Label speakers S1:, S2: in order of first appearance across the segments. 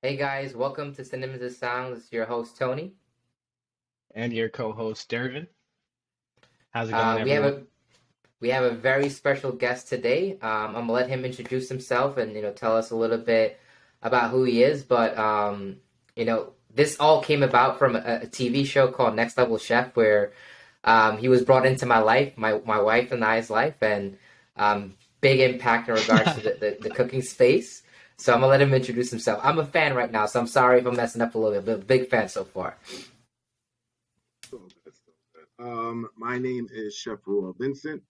S1: Hey guys, welcome to Cinemas of Sounds. It's your host Tony.
S2: And your co-host Dervin. How's it going,
S1: Uh, we have
S2: everyone?
S1: a we have a very special guest today. I'm gonna let him introduce himself and tell us a little bit about who he is. But this all came about from a TV show called Next Level Chef, where he was brought into my life, my wife and I's life, and big impact in regards to the cooking space. So I'm gonna let him introduce himself. I'm a fan right now, so I'm sorry if I'm messing up a little bit, but big fan so far.
S3: So good, so good. My name is Chef Reuel Vincent.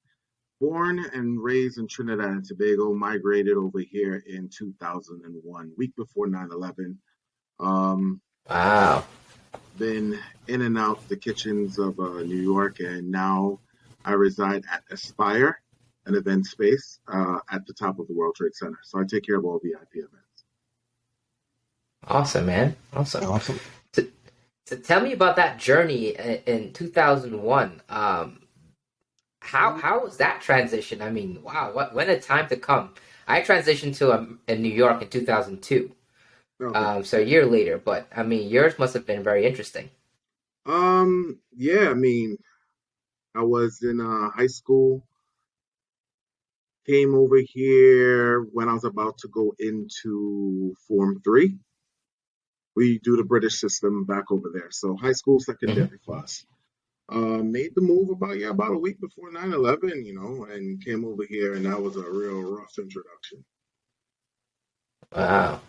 S3: Born and raised in Trinidad and Tobago, migrated over here in 2001, week before 9/11. Um,
S1: Wow.
S3: been in and out the kitchens of New York, and now I reside at Aspire, an event space at the top of the World Trade Center. So I take care of all VIP events.
S1: Awesome, man. Awesome.
S2: Awesome.
S1: So, so tell me about that journey in 2001. How was that transition? I mean, wow, when a time to come. I transitioned to in New York in 2002.
S3: Okay.
S1: So a year later, but I mean, yours must have been very interesting.
S3: Yeah, I mean, I was in high school, came over here when I was about to go into Form 3. We do the British system back over there. So high school,
S1: Hmm.
S3: secondary for us. Made the move about a week before 9/11, and came over here, and that was a real rough introduction.
S1: Wow.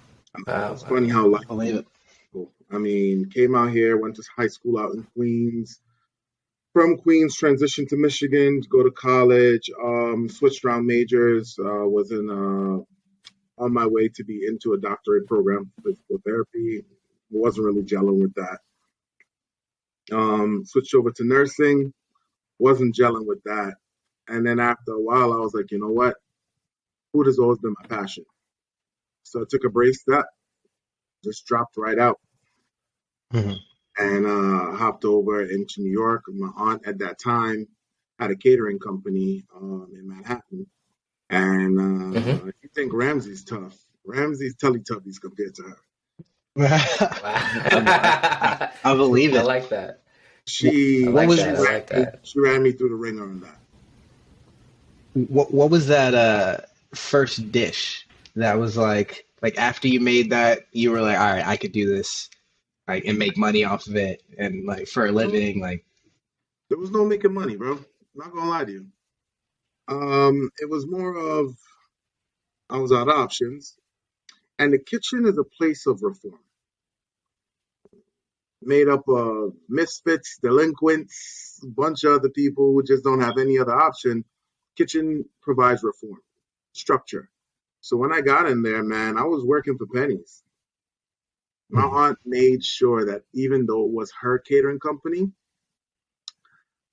S1: Wow.
S3: It's funny
S1: Wow.
S3: how life
S2: Believe it.
S3: goes. I mean, came out here, went to high school out in Queens. From Queens, transitioned to Michigan to go to college. Switched around majors. Was in on my way to be into a doctorate program for physical therapy. Wasn't really gelling with that. Switched over to nursing. Wasn't gelling with that. And then after a while, I was like, you know what? Food has always been my passion. So I took a brave step, just dropped right out
S2: Mhm.
S3: and hopped over into New York. My aunt at that time had a catering company in Manhattan. And
S1: Hmm.
S3: if you think Ramsey's tough, Ramsey's Teletubbies compared to her.
S1: Wow.
S2: I believe
S1: I
S2: it.
S1: like that. I
S3: She
S2: What
S1: like
S2: was
S3: she
S1: that. I
S3: ran
S1: like
S3: me
S1: that.
S3: she ran me through the ringer on that.
S2: what was that first dish that was like after you made that you were like, all right, I could do this like and make money off of it and like for a
S3: Um,
S2: living like.
S3: there was no making money, bro. Not gonna lie to you. It was more of I was out of options, and the kitchen is a place of reform, made up of misfits, delinquents, a bunch of other people who just don't have any other option. Kitchen provides reform, structure. So when I got in there, man, I was working for pennies. My
S2: Mhm.
S3: aunt made sure that even though it was her catering company,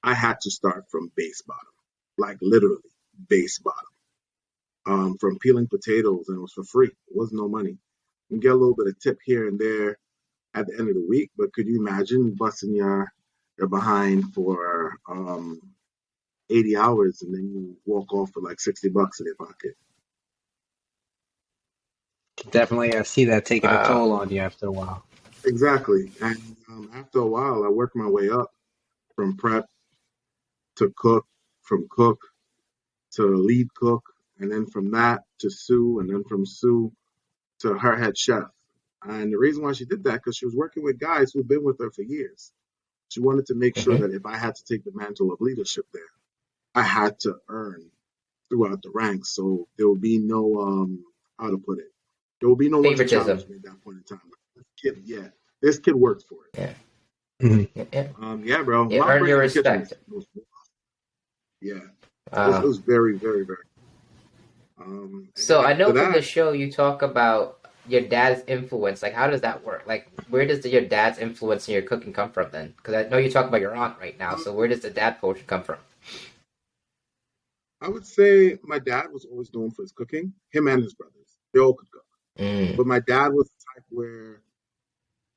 S3: I had to start from base bottom, like literally base bottom. From peeling potatoes, and it was for free. It was no money. You get a little bit of tip here and there at the end of the week, but could you imagine busting your behind for 80 hours and then you walk off with like $60 in your pocket?
S2: Definitely I see that taking a
S1: Wow.
S2: toll on you after a while.
S3: Exactly. And after a while, I worked my way up from prep to cook, from cook to lead cook, and then from that to Sue, and then from Sue to her head chef. And the reason why she did that, because she was working with guys who've been with her for years. She wanted to make sure
S1: Hmm.
S3: that if I had to take the mantle of leadership there, I had to earn throughout the ranks. So there would be no, how to put it, there would be no one to
S1: Favoritism.
S3: challenge me at that point in time. This kid, yeah, this kid worked for it.
S1: Yeah.
S2: Mhm.
S1: Yeah. Yeah.
S3: Yeah, bro.
S1: Yeah.
S3: My
S1: Earn
S3: first
S1: your
S3: day in the kitchen
S1: respect.
S3: was yeah, it
S1: Wow.
S3: was very, very, very. And then
S1: So I
S3: after
S1: know from the
S3: that,
S1: show you talk about your dad's influence. Like, how does that work? Like, where does your dad's influence in your cooking come from then? Because I know you talk about your aunt right now. So where
S3: um,
S1: does the dad portion come from?
S3: I would say my dad was always known for his cooking. Him and his brothers, they all could cook.
S1: Mm.
S3: But my dad was the type where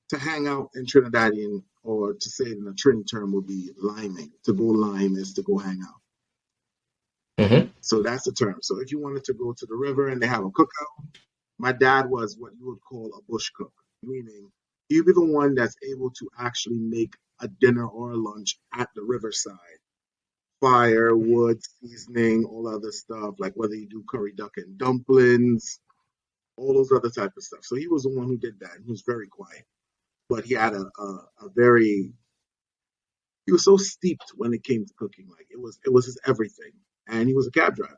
S3: to hang out in Trinidadian, or to say it in a Trini term, would be liming. To go lime is to go hang out.
S1: Hmm.
S3: So that's the term. So if you wanted to go to the river and they have a cookout, my dad was what you would call a bush cook. meaning you be the one that's able to actually make a dinner or a lunch at the riverside. Fire, wood, seasoning, all other stuff, like whether you do curry duck and dumplings, all those other type of stuff. So he was the one who did that. He was very quiet, but he had a very he was so steeped when it came to cooking. Like it was his everything, and he was a cab driver.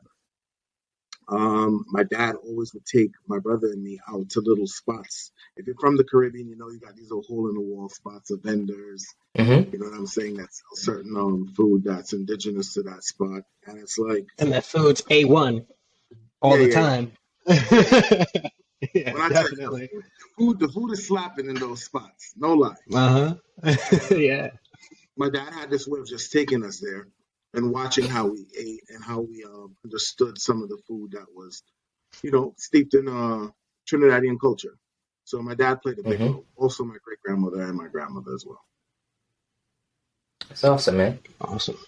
S3: My dad always would take my brother and me out to little spots. If you're from the Caribbean, you know you got these little hole in the wall spots of vendors.
S1: Mm-hmm.
S3: You know what I'm saying? That's a certain food that's indigenous to that spot, and it's like,
S2: And that food's A1 all
S3: yeah,
S2: the
S3: yeah, yeah.
S2: time. Yeah,
S3: When I tell you
S2: definitely.
S3: the food is slapping in those spots, no lie.
S2: Uh-huh.
S3: And
S2: Yeah.
S3: my dad had this way of just taking us there and watching how we ate and how we understood some of the food that was, steeped in Trinidadian culture. So my dad played a big
S1: Mm-hmm.
S3: role. Also, my great grandmother and my grandmother as well.
S1: That's awesome, man.
S2: Awesome.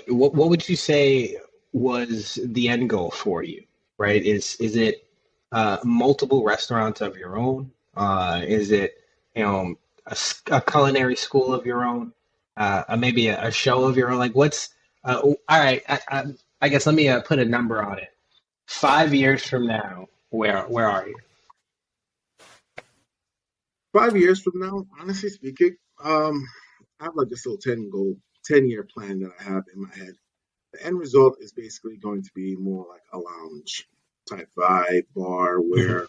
S2: What would you say was the end goal for you? Right? Is it multiple restaurants of your own? Is it a culinary school of your own? Maybe a show of your own? Like what's all right? I guess let me put a number on it. 5 years from now, where are you?
S3: 5 years from now, honestly speaking, I have like this little 10-year plan that I have in my head. The end result is basically going to be more like a lounge type vibe bar
S2: Hmm.
S3: where,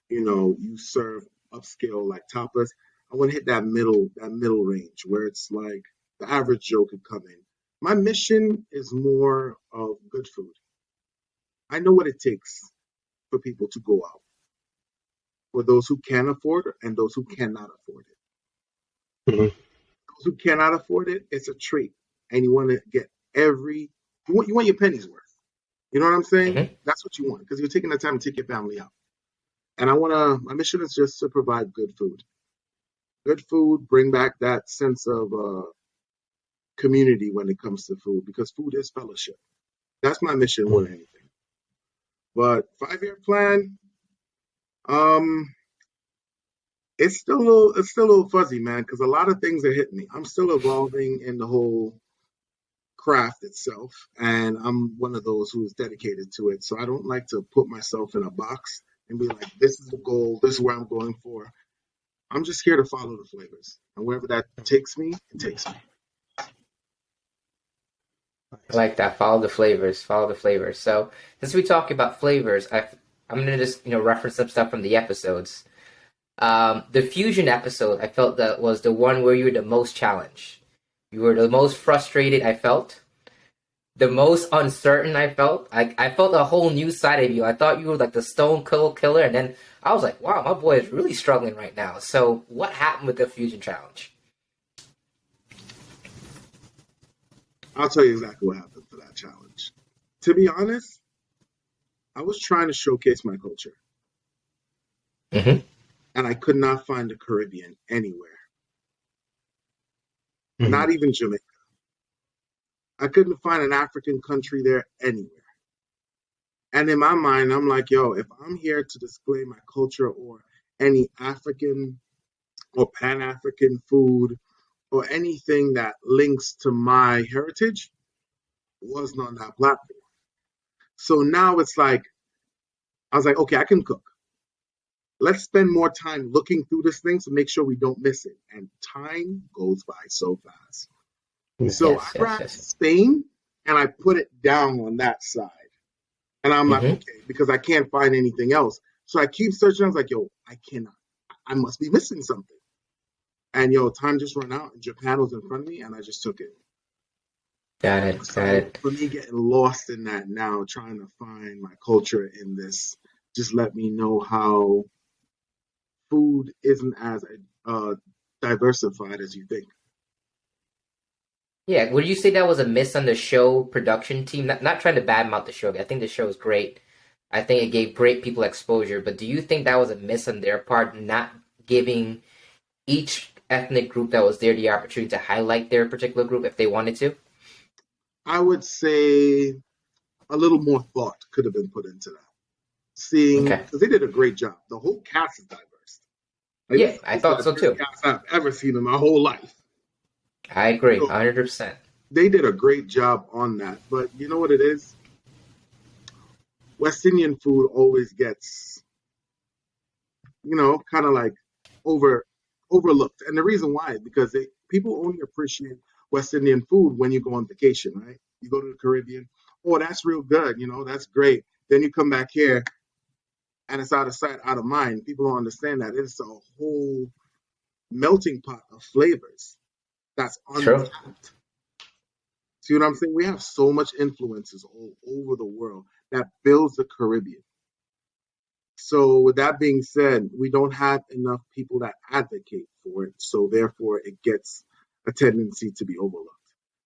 S3: you serve upscale like tapas. I want to hit that middle range where it's like the average Joe could come in. My mission is more of good food. I know what it takes for people to go out, for those who can afford it and those who cannot afford it.
S2: Hmm.
S3: Those who cannot afford it, it's a treat, and you want to get every you want your pennies worth. You know what I'm saying?
S1: Mm-hmm.
S3: That's what you want because you're taking the time to take your family out. And my mission is just to provide good food. Good food, bring back that sense of community when it comes to food because food is fellowship. That's my mission more than anything. But 5-year plan, um, it's still a little fuzzy, man, because a lot of things are hitting me. I'm still evolving in the whole craft itself, and I'm one of those who is dedicated to it. So I don't like to put myself in a box and be like, this is the goal, this is where I'm going for. I'm just here to follow the flavors, and wherever that takes me, it takes me.
S1: I like that. Follow the flavors. Follow the flavors. So since we talk about flavors, I'm gonna just reference some stuff from the episodes. The fusion episode, I felt that was the one where you were the most challenged. You were the most frustrated. I felt the most uncertain. I felt a whole new side of you. I thought you were like the stone cold killer, and then I was like, wow, my boy is really struggling right now. So what happened with the fusion challenge?
S3: I'll tell you exactly what happened for that challenge. To be honest, I was trying to showcase my culture,
S1: Mm-hmm.
S3: and I could not find the Caribbean anywhere,
S2: Hmm.
S3: not even Jamaica. I couldn't find an African country there anywhere. And in my mind, I'm like, yo, if I'm here to display my culture or any African or Pan African food or anything that links to my heritage, wasn't on that platform. So now it's like, I was like, okay, I can cook. Let's spend more time looking through this thing to make sure we don't miss it. And time goes by so fast. So I
S1: Yes, yes,
S3: grabbed
S1: yes.
S3: Spain and I put it down on that side. And I'm like,
S1: Mm-hmm.
S3: okay, because I can't find anything else. So I keep searching. I was like, yo, I cannot. I must be missing something. And yo, time just ran out and Japan was in front of me and I just took it.
S1: Got it. Got
S3: So
S1: it.
S3: for me getting lost in that now, trying to find my culture in this, just let me know how food isn't as uh, diversified as you think.
S1: Yeah, would you say that was a miss on the show production team? Not trying to badmouth the show. I think the show is great. I think it gave great people exposure. But do you think that was a miss on their part, not giving each ethnic group that was there the opportunity to highlight their particular group if they wanted to?
S3: I would say a little more thought could have been put into that. Seeing,
S1: Okay.
S3: because they did a great job. The whole cast is diverse. Like
S1: Yeah,
S3: this
S1: I
S3: is the
S1: thought so
S3: best
S1: too.
S3: gas I've ever seen in my whole life.
S1: I agree,
S3: So
S1: 100%.
S3: they did a great job on that. But you know what it is? West Indian food always gets, kind of like over overlooked. And the reason why is because people only appreciate West Indian food when you go on vacation, right? You go to the Caribbean, oh, that's real good, that's great. Then you come back here and it's out of sight, out of mind. People don't understand that it's a whole melting pot of flavors that's
S1: True.
S3: untapped. See what I'm saying? We have so much influences all over the world that builds the Caribbean. So, with that being said, we don't have enough people that advocate for it. So, therefore, it gets a tendency to be overlooked.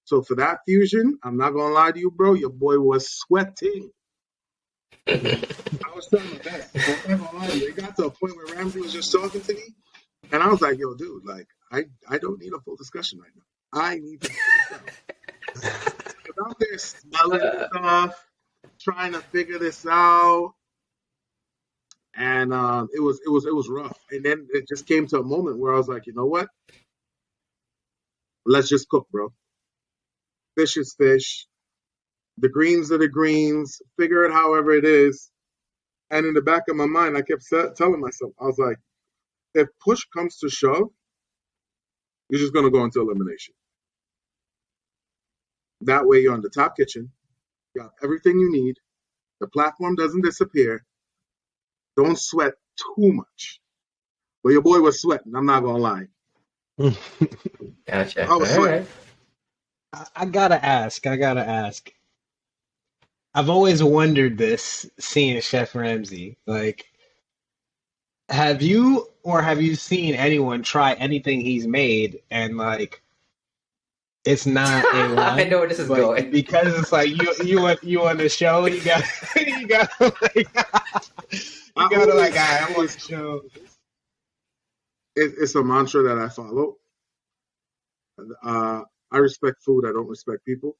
S3: So, for that fusion, I'm not going to lie to you, bro. Your boy was sweating. I was trying my best. I'm not going to lie to you. It got to a point where Ramsey was just talking to me. And I was like, yo, dude, like, I don't need a full discussion right now. I need to figure this out. Because I'm there smelling stuff, trying to figure this out. And it was rough. And then it just came to a moment where I was like, you know what? Let's just cook, bro. Fish is fish. The greens are the greens. Figure it however it is. And in the back of my mind, I kept telling myself, I was like, if push comes to shove, you're just gonna go into elimination. That way, you're on the top kitchen. You have everything you need. The platform doesn't disappear. Don't sweat too much. But your boy was sweating. I'm not gonna lie.
S1: Gotcha.
S3: I
S1: All
S3: was sweating.
S1: right.
S2: I gotta ask. I gotta ask. I've always wondered this, seeing Chef Ramsay. Like, have you seen anyone try anything he's made and like it's not
S1: I
S2: A1,
S1: know where this is
S2: but
S1: going.
S2: because it's like you on the show, you got you got like
S3: I
S2: you gotta like,
S3: always,
S2: all right,
S3: I
S2: I'm on
S3: always
S2: the
S3: tell
S2: show.
S3: people this. It's a mantra that I follow. Uh, I respect food. I don't respect people.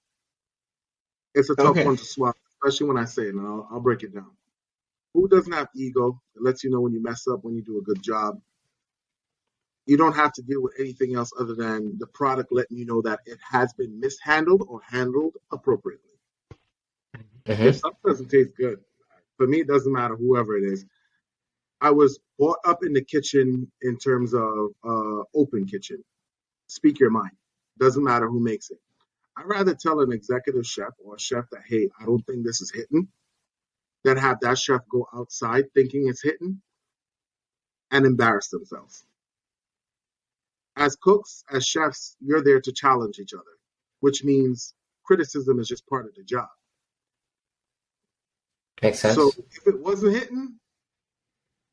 S3: It's a tough
S2: Okay.
S3: one to swallow, especially when I say it, and I'll break it down. Food doesn't have ego. It lets you know when you mess up, when you do a good job. You don't have to deal with anything else other than the product letting you know that it has been mishandled or handled appropriately. If
S1: Hmm.
S3: something doesn't taste good, for me, it doesn't matter whoever it is. I was brought up in the kitchen in terms of open kitchen. Speak your mind. Doesn't matter who makes it. I'd rather tell an executive chef or a chef that, hey, I don't think this is hitting, than have that chef go outside thinking it's hitting and embarrass themselves. As cooks, as chefs, you're there to challenge each other, which means criticism is just part of the job.
S1: Makes
S3: So
S1: sense.
S3: if it wasn't hitting,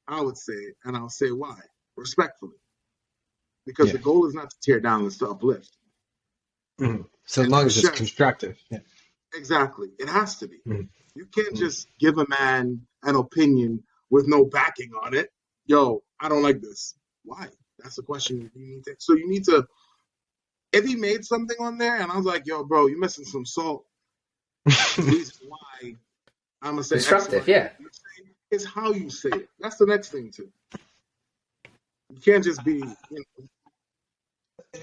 S3: I would say it, and I'll say why, respectfully, because
S2: Yeah.
S3: the goal is not to tear down, it's to uplift.
S2: Mhm. So
S3: And
S2: long
S3: as
S2: as it's
S3: chefs,
S2: constructive. Yeah.
S3: exactly, it has to be.
S2: Mhm.
S3: You can't
S2: Mhm.
S3: just give a man an opinion with no backing on it. Yo, I don't like this. Why? That's the question you need to. So you need to. If he made something on there, and I was like, "Yo, bro, you're missing some salt." The reason why I'm gonna say X, Y,
S1: Constructive,
S3: and Z
S1: yeah.
S3: is how you say it. That's the next thing too. You can't just be,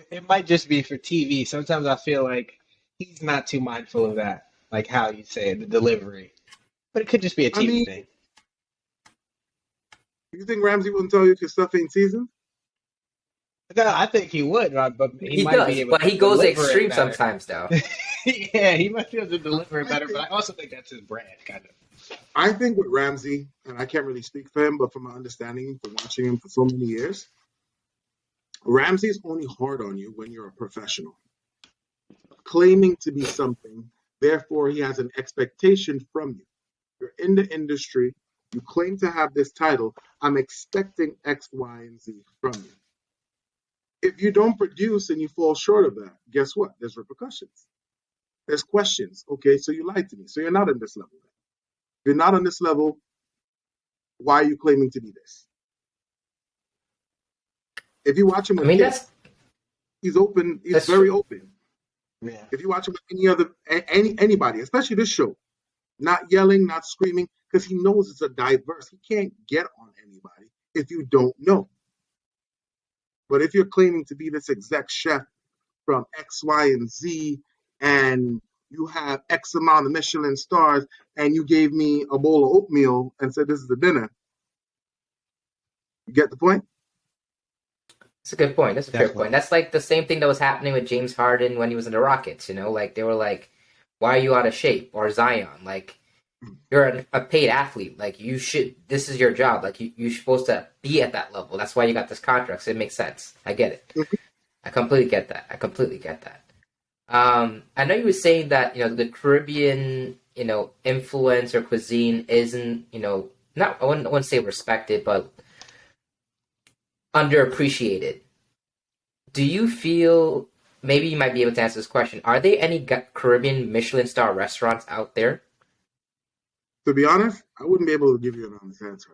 S2: It might just be for TV. Sometimes I feel like he's not too mindful of that, like how you say it, the delivery. But it could just be a
S3: I
S2: TV
S3: mean,
S2: thing.
S3: you think Ramsey wouldn't tell you if your stuff ain't seasoned?
S2: No, I think he would, but he
S1: He
S2: might be
S1: does,
S2: able
S1: but
S2: to
S1: he goes the
S2: deliver it
S1: extreme
S2: better.
S1: sometimes, though.
S2: Yeah, he might be able to deliver it
S3: I
S2: better, but
S3: think
S2: I also think that's his brand, kind of.
S3: I think with Ramsey, and I can't really speak for him, but from my understanding, from watching him for so many years, Ramsey's only hard on you when you're a professional, claiming to be something. Therefore, he has an expectation from you. You're in the industry. You claim to have this title. I'm expecting X, Y, and Z from you. If you don't produce and you fall short of that, guess what? There's repercussions. There's questions. Okay, so you lied to me. So you're not on this level. If you're not on this level, why are you claiming to be this? If you watch him
S1: I
S3: with
S1: mean,
S3: Kid,
S1: that's
S3: he's open. He's
S1: that's true.
S3: very open.
S2: Yeah.
S3: If you watch him with anybody, especially this show, not yelling, not screaming, because he knows it's a diverse. He can't get on anybody if you don't know. But if you're claiming to be this exec chef from X, Y, and Z, and you have X amount of Michelin stars, and you gave me a bowl of oatmeal and said this is the dinner, you get the point?
S1: That's a good point. That's a fair point.
S2: Definitely.
S1: That's like the same thing that was happening with James Harden when he was in the Rockets. You know, like they were like, "Why are you out of shape?" Or Zion, like you're a paid athlete. Like you should. This is your job. Like you're supposed to be at that level. That's why you got this contract. So it makes sense. I get it. I completely get that. I completely get that. I know you were saying that the Caribbean influence or cuisine isn't not I wouldn't say respected, but underappreciated. Do you feel maybe you might be able to answer this question? Are there any Caribbean Michelin star restaurants out there?
S3: To be honest, I wouldn't be able to give you an honest answer.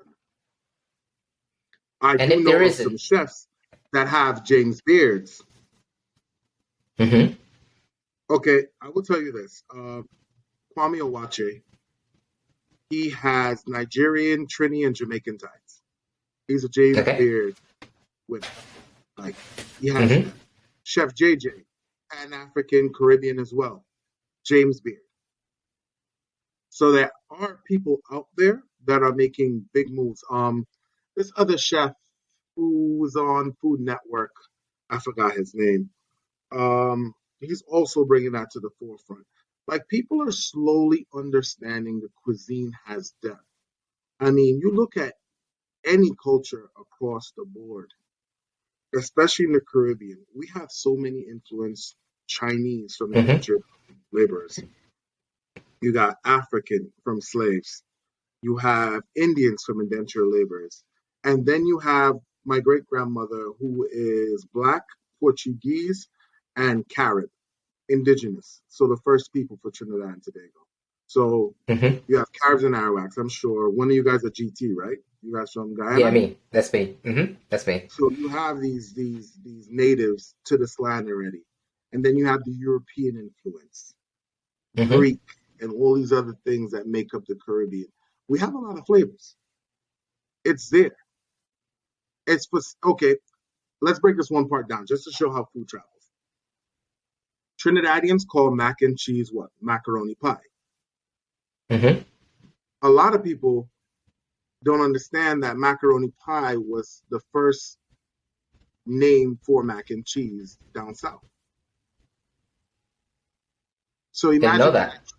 S3: I
S1: And
S3: do
S1: if there
S3: know of some
S1: isn't,
S3: chefs that have James Beards.
S1: mm-hmm.
S3: Okay, I will tell you this. Kwame Owache, he has Nigerian, Trini, and Jamaican ties. He's a James
S1: Okay,
S3: Beard winner. Like, he has
S1: mm-hmm.
S3: that. Chef JJ, Pan African Caribbean as well. James Beard. So there are people out there that are making big moves. This other chef who was on Food Network, I forgot his name. He's also bringing that to the forefront. Like people are slowly understanding the cuisine has depth. I mean, you look at any culture across the board, especially in the Caribbean. We have so many influence Chinese from
S1: Mm-hmm.
S3: indentured laborers. You got African from slaves. You have Indians from indentured laborers. And then you have my great grandmother who is black, Portuguese, and Carib, indigenous. So the first people for Trinidad and Tobago. So
S1: Mm-hmm.
S3: you have Caribs and Arawaks. I'm sure one of you guys are GT, right? You guys from
S1: Yeah,
S3: Guyana?
S1: me. That's me. Mm-hmm. That's me.
S3: So you have these natives to this land already. And then you have the European influence,
S1: Mm-hmm.
S3: Greek, and all these other things that make up the Caribbean. We have a lot of flavors. It's there. It's for, okay, let's break this one part down just to show how food travels. Trinidadians call mac and cheese what? Macaroni pie.
S1: Mm-hmm.
S3: A lot of people don't understand that macaroni pie was the first name for mac and cheese down south. So
S1: Didn't know
S3: imagine how
S1: that.
S3: that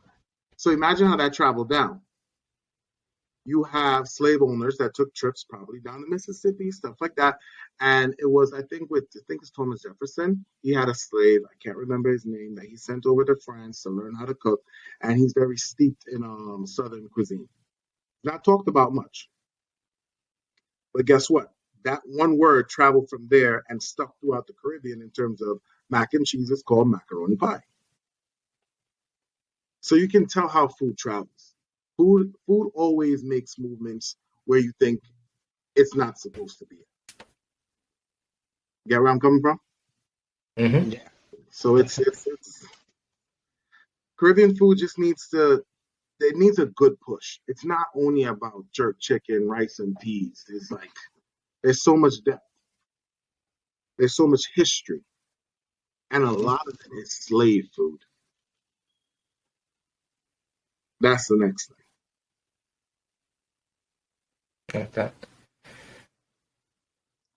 S3: so imagine how that traveled down. You have slave owners that took trips probably down the Mississippi, stuff like that. And it was, I think it's Thomas Jefferson. He had a slave, I can't remember his name, that he sent over to France to learn how to cook. And he's very steeped in Southern cuisine. Not talked about much. But guess what? That one word traveled from there and stuck throughout the Caribbean in terms of mac and cheese is called macaroni pie. So you can tell how food travels. Food always makes movements where you think it's not supposed to be. Get where I'm coming from?
S1: Mm-hmm.
S2: Yeah,
S3: So
S2: definitely.
S3: it's Caribbean food just needs to it needs a good push. It's not only about jerk chicken, rice and peas. It's like there's so much depth. There's so much history. And a lot of it is slave food. That's the next thing.
S1: Okay.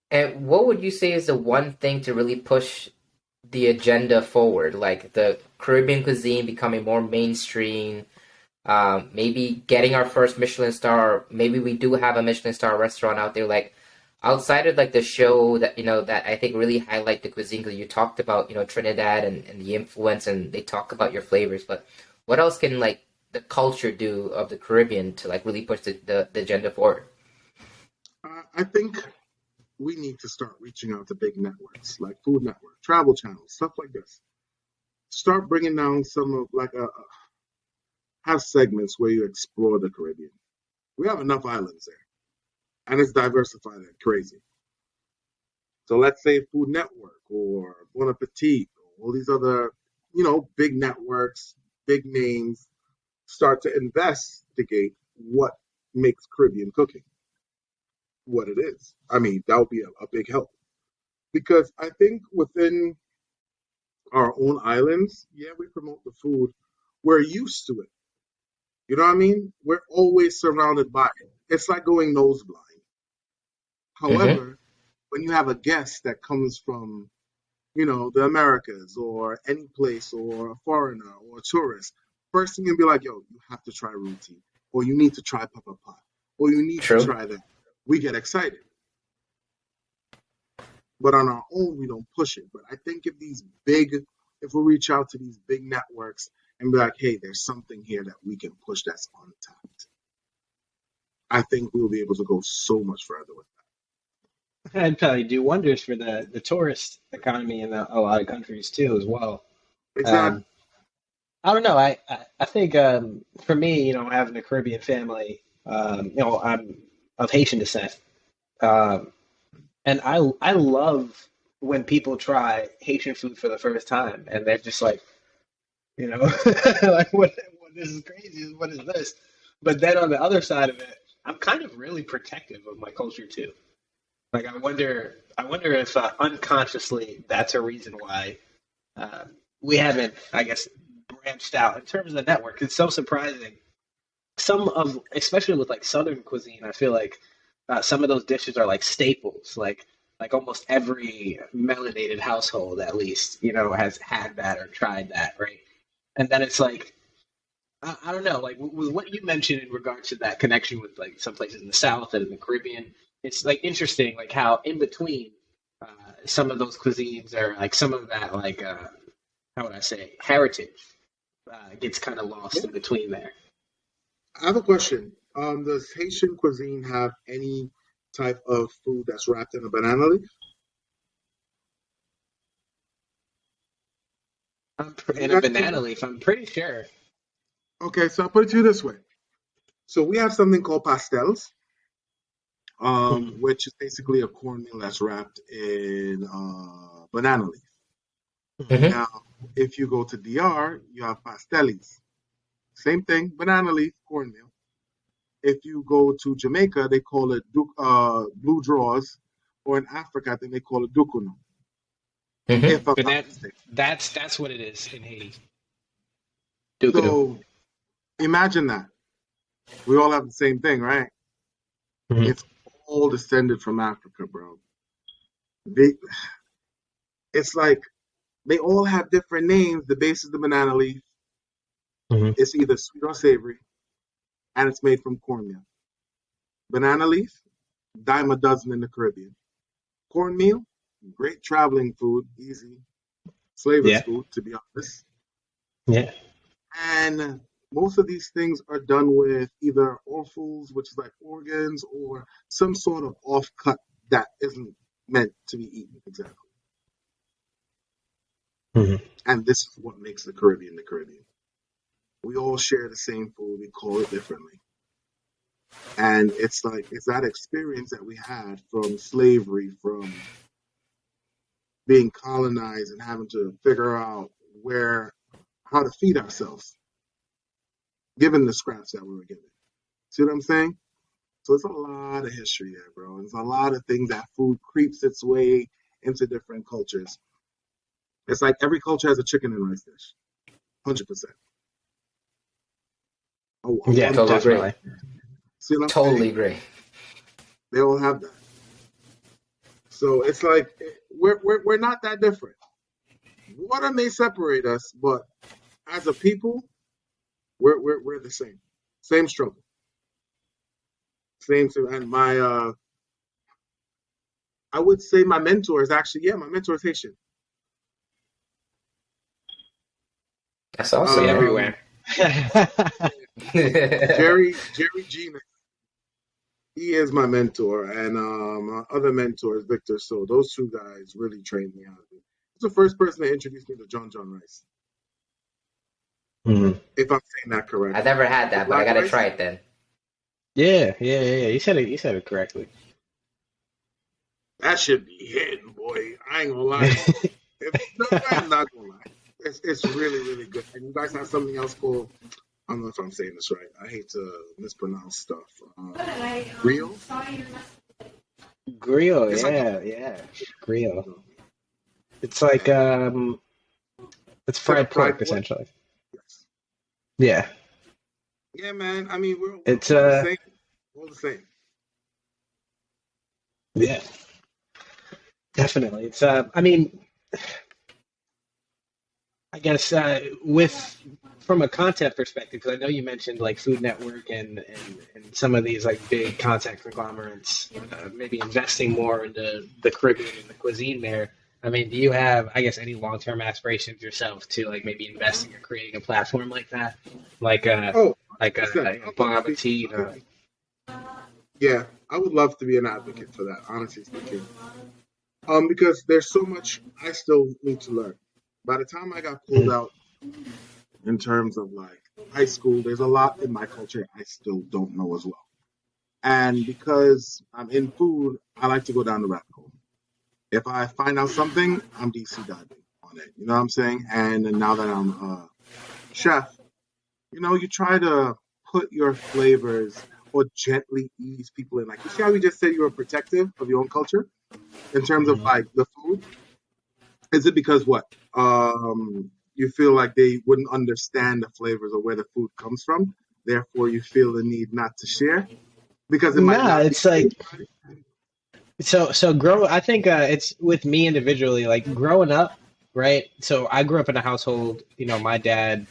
S1: And what would you say is the one thing to really push the agenda forward, like the Caribbean cuisine becoming more mainstream? Maybe getting our first Michelin star. Maybe we do have a Michelin star restaurant out there. Like outside of like the show that that I think really highlight the cuisine because you talked about Trinidad and the influence and they talk about your flavors. But what else can like the culture do of the Caribbean to like really push the agenda forward?
S3: I think we need to start reaching out to big networks like Food Network, travel channels, stuff like this. Start bringing down some of like have segments where you explore the Caribbean. We have enough islands there, and it's diversified and crazy. So let's say Food Network or Bon Appetit, or all these other, big networks, big names start to investigate what makes Caribbean cooking what it is. I mean, that would be a big help. because I think within our own islands, yeah, we promote the food. We're used to it. You know what I mean? We're always surrounded by it. It's like going nose blind.
S1: Mm-hmm.
S3: However, when you have a guest that comes from, the Americas or any place or a foreigner or a tourist, first thing you'll be like, yo, you have to try roti, or you need to try pepper pot, or you need to
S1: True.
S3: try that. We get excited. But on our own, we don't push it. But I think if we reach out to these big networks and be like, hey, there's something here that we can push that's untapped, I think we'll be able to go so much further with
S2: I'd probably do wonders for the tourist economy in a lot of countries too, as well.
S3: that.
S2: Um,
S3: Exactly.
S2: I don't know. I think for me, having a Caribbean family, I'm of Haitian descent, um, and I love when people try Haitian food for the first time, and they're just like, like what this is crazy. What is this? But then on the other side of it, I'm kind of really protective of my culture too. Like I wonder if unconsciously that's a reason why uh, we haven't, I guess, branched out in terms of the network. It's so surprising. Especially with like Southern cuisine, I feel like some of those dishes are like staples. Like almost every melanated household, at least, has had that or tried that, right? And then it's like I don't know, like with what you mentioned in regards to that connection with like some places in the South and in the Caribbean, it's like interesting, like how in between uh, some of those cuisines are like some of that, like how would I say, heritage gets kind of lost
S3: Yeah.
S2: in between there.
S3: I have a question. Does Haitian cuisine have any type of food that's wrapped in a banana leaf? You
S2: In a
S3: guys do
S2: banana
S3: that?
S2: leaf, I'm pretty sure.
S3: Okay, so I'll put it to you this way. So we have something called pastels,
S2: Mhm.
S3: which is basically a cornmeal that's wrapped in banana leaf.
S1: Mm-hmm.
S3: Now, if you go to DR, you have pastelis. Same thing, banana leaf, cornmeal. If you go to Jamaica, they call it blue draws, or in Africa, I think they call it dukunu,
S1: Mm-hmm.
S3: if I'm
S2: But
S3: not
S2: that
S3: mistaken.
S2: that's what it is in Haiti. Dukadu.
S3: So imagine that. We all have the same thing, right?
S2: Hmm.
S3: It's all descended from Africa, bro. They, it's like they all have different names. The base is the banana leaf.
S2: Hmm.
S3: It's either sweet or savory, and it's made from cornmeal. Banana leaf, dime a dozen in the Caribbean. Cornmeal, great traveling food, easy, slavers'
S2: Yeah,
S3: food, to be honest.
S2: yeah.
S3: And most of these things are done with either offals, which is like organs, or some sort of offcut that isn't meant to be eaten exactly.
S2: Hmm.
S3: And this is what makes the Caribbean the Caribbean. We all share the same food, we call it differently. And it's like, it's that experience that we had from slavery, from being colonized and having to figure out how to feed ourselves, given the scraps that we were given. See what I'm saying? So it's a lot of history there, bro. There's a lot of things that food creeps its way into different cultures. It's like every culture has a chicken and rice dish, 100%. A
S2: Yeah,
S3: one
S1: Totally
S3: pot
S1: agree.
S3: meal.
S2: definitely.
S3: See what I'm
S1: Totally
S3: saying?
S1: agree.
S3: They all have that. So it's like we're not that different. Water may separate us, but as a people, we're the same. Same struggle. Same. And I would say my mentor is actually, yeah, my mentor is Haitian.
S1: That's awesome,
S2: We
S1: man.
S3: Um,
S2: everywhere.
S3: Jerry Gina, he is my mentor, and my other mentor is Victor. So those two guys really trained me out. He's the first person to introduce me to John Rice,
S2: Mhm.
S3: if I'm saying that
S1: I've
S3: correctly.
S1: never had
S3: The
S1: that, but I
S3: black
S1: gotta
S3: rice,
S1: try it then.
S2: Yeah, yeah, yeah, yeah. You said it correctly.
S3: that should be hidden, boy. I ain't gonna lie to you. If you know, I'm not gonna lie. It's really really good. And you guys have something else called, I don't know if I'm saying this right. I hate to mispronounce stuff. Rio?
S2: Grill,
S3: It's like a
S2: yeah, yeah. Grill. It's like
S3: and
S2: it's
S3: it's like a
S2: fried
S3: fried
S2: pork
S3: pork.
S2: essentially.
S3: Yes.
S2: Yeah.
S3: Yeah, man. I mean, we're
S2: It's
S3: all the same. All the same.
S2: yeah, definitely. It's I mean, I guess with from a content perspective, because I know you mentioned like Food Network and some of these like big content conglomerates, maybe investing more into the Caribbean and the cuisine there. I mean, do you have, I guess, any long-term aspirations yourself to like maybe investing or creating a platform like that, like
S3: Oh,
S2: like
S3: 100%.
S2: a Bon Appetit?
S3: Yeah, I would love to be an advocate for that, honestly speaking. Because there's so much I still need to learn. By the time I got pulled
S2: Mhm.
S3: out in terms of like high school, there's a lot in my culture I still don't know as well. And because I'm in food, I like to go down the rabbit hole. If I find out something, I'm DC diving on it. You know what I'm saying? And then now that I'm a chef, you try to put your flavors or gently ease people in. Like, you see how you just said you were protective of your own culture in terms of
S2: Mhm.
S3: like the food? Is it because what? You feel like they wouldn't understand the flavors or where the food comes from, therefore you feel the need not to share because it might
S2: Nah,
S3: not be
S2: it's
S3: for
S2: like
S3: everybody.
S2: so grow. I think it's with me individually, like growing up, right? So I grew up in a household. My dad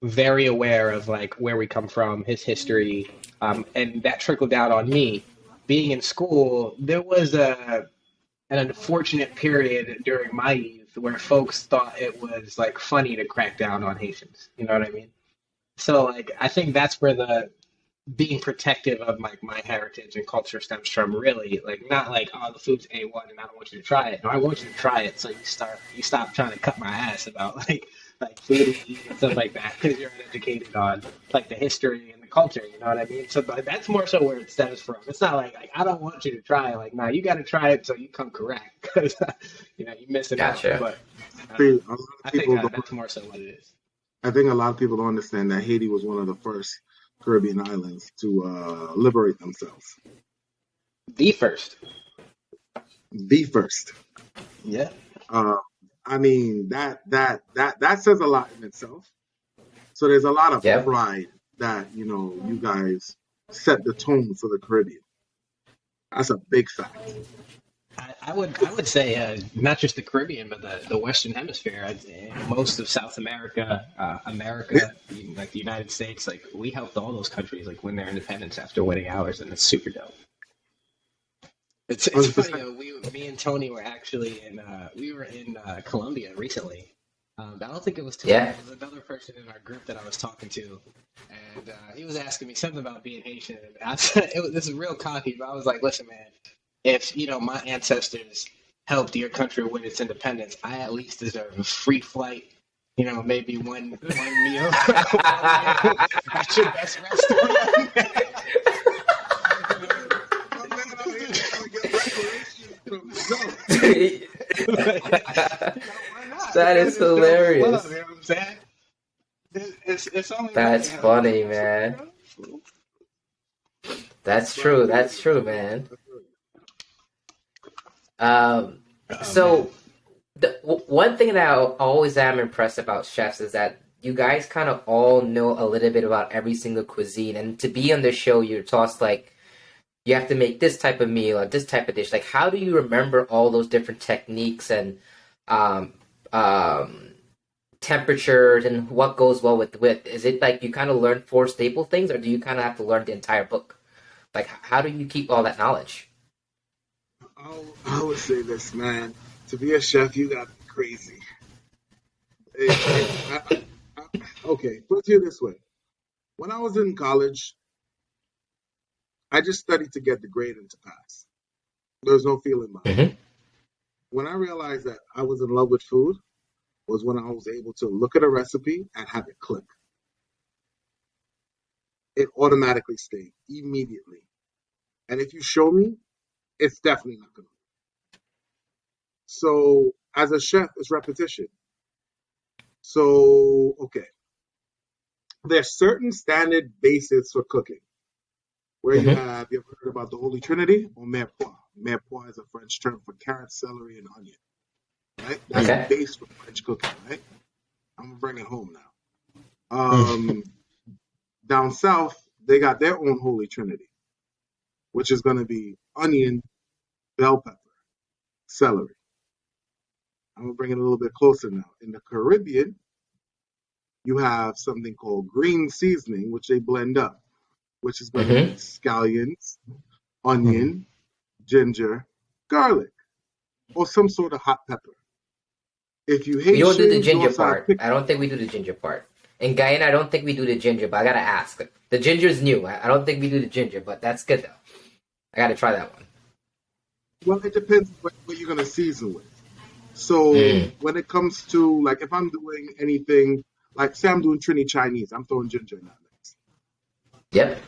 S2: very aware of like where we come from, his history, and that trickled down on me. Being in school, there was an unfortunate period during my youth where folks thought it was like funny to crack down on Haitians. You know what I mean? So like I think that's where the being protective of my heritage and culture stems from, really, like not like, oh, the food's A1 and I don't want you to try it. No, I want you to try it so you stop trying to cut my ass about like food we eat and stuff like that, because you're uneducated on like the history and the culture. You know what I mean? So that's more so where it stems from. It's not like I don't want you to try it. Like, nah, you got to try it so you come correct, because you're missing out.
S1: Gotcha.
S2: But
S3: See, a lot of
S2: I think
S3: people don't.
S2: that's more so what it is.
S3: I think a lot of people don't understand that Haiti was one of the first Caribbean islands to liberate themselves.
S2: The first.
S3: The first.
S2: Yeah.
S3: Uh, I mean that says a lot in itself. So there's a lot of
S1: Yep.
S3: pride that you guys set the tone for the Caribbean. That's a big fact.
S2: I would say not just the Caribbean, but the Western Hemisphere. Most of South America,
S3: Yeah,
S2: America, like the United States, like we helped all those countries like win their independence after winning ours, and it's super dope. It's funny.
S3: 100%.
S2: Me and Tony were actually we were in Colombia recently. I don't think it was Tony.
S1: Yeah.
S2: It was another person in our group that I was talking to, and he was asking me something about being Haitian. And I said, this is real cocky, but I was like, listen, man, if my ancestors helped your country win its independence, I at least deserve a free flight. Maybe one meal, one meal at your best restaurant. you know,
S3: My man out here trying to get reparations from the jump.
S2: why not?
S1: That is
S2: It's still good love. You
S1: hilarious.
S2: know what I'm saying? It's only right.
S1: That's funny, man. That's
S3: But I
S1: true.
S3: feel
S1: That's
S3: you.
S1: true, man.
S3: I feel you.
S1: Um,
S2: Oh man.
S1: so one thing that I always am impressed about chefs is that you guys kind of all know a little bit about every single cuisine, and to be on the show, you're tossed like you have to make this type of meal or this type of dish. Like, how do you remember all those different techniques and um, um, temperatures and what goes well with? Is it like you kind of learn four staple things, or do you kind of have to learn the entire book? Like, how do you keep all that knowledge?
S3: I would say this, man. To be a chef, you got to be crazy. I, okay, put it to you this way. When I was in college, I just studied to get the grade and to pass. There was no feeling behind it.
S1: Hmm.
S3: When I realized that I was in love with food, was when I was able to look at a recipe and have it click. It automatically stayed immediately. And if you show me, it's definitely not going to. So as a chef, it's repetition. So, okay, there's certain standard bases for cooking where
S1: Hmm.
S3: you ever heard about the Holy Trinity or mirepoix? Mirepoix is a French term for carrot, celery, and onion. right? That's the
S1: Okay.
S3: base for French cooking, right? I'm gonna bring it home now. Down south, they got their own holy trinity, which is gonna be onion, bell pepper, celery. I'm gonna bring it a little bit closer now. In the Caribbean, you have something called green seasoning, which they blend up, which is gonna be
S1: Mm-hmm.
S3: scallions,
S2: Mhm.
S3: onion, ginger, garlic, or some sort of hot pepper. If you
S1: We don't do the
S3: Haitian, you
S1: ginger
S3: also have
S1: part. I don't think we do the ginger part. In Guyana, I don't think we do the ginger, but I gotta ask. The ginger's new. I don't think we do the ginger, but that's good though. I gotta try that one.
S3: well, it depends what you're gonna season with. So
S1: Mm.
S3: when it comes to like if I'm doing anything like say I'm doing Trini Chinese, I'm throwing ginger in that mix.
S1: Yep.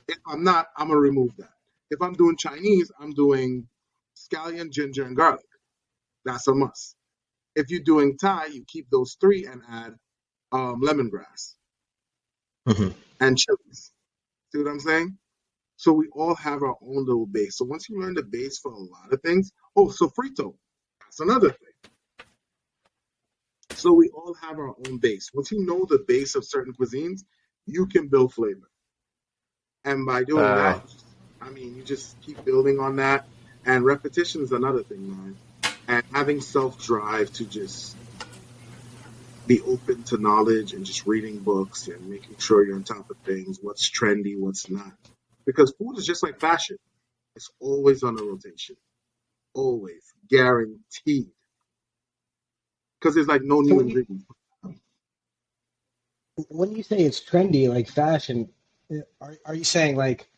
S3: If I'm not, I'm gonna remove that. If I'm doing Chinese, I'm doing scallion, ginger, and garlic. That's a must. If you're doing Thai, you keep those three and add lemongrass
S2: Mhm.
S3: and chilies. See what I'm saying? So we all have our own little base. So once you learn the base for a lot of things, oh, so frito, that's another thing. So we all have our own base. Once you know the base of certain cuisines, you can build flavor. And by doing
S1: Uh,
S3: that, I mean, you just keep building on that. And repetition is another thing, man. And having self drive to just be open to knowledge and just reading books and making sure you're on top of things, what's trendy, what's not. Because food is just like fashion, it's always on a rotation, always guaranteed. Because there's like no
S2: So
S3: new ingredients.
S2: when you say it's trendy, like fashion, are you saying like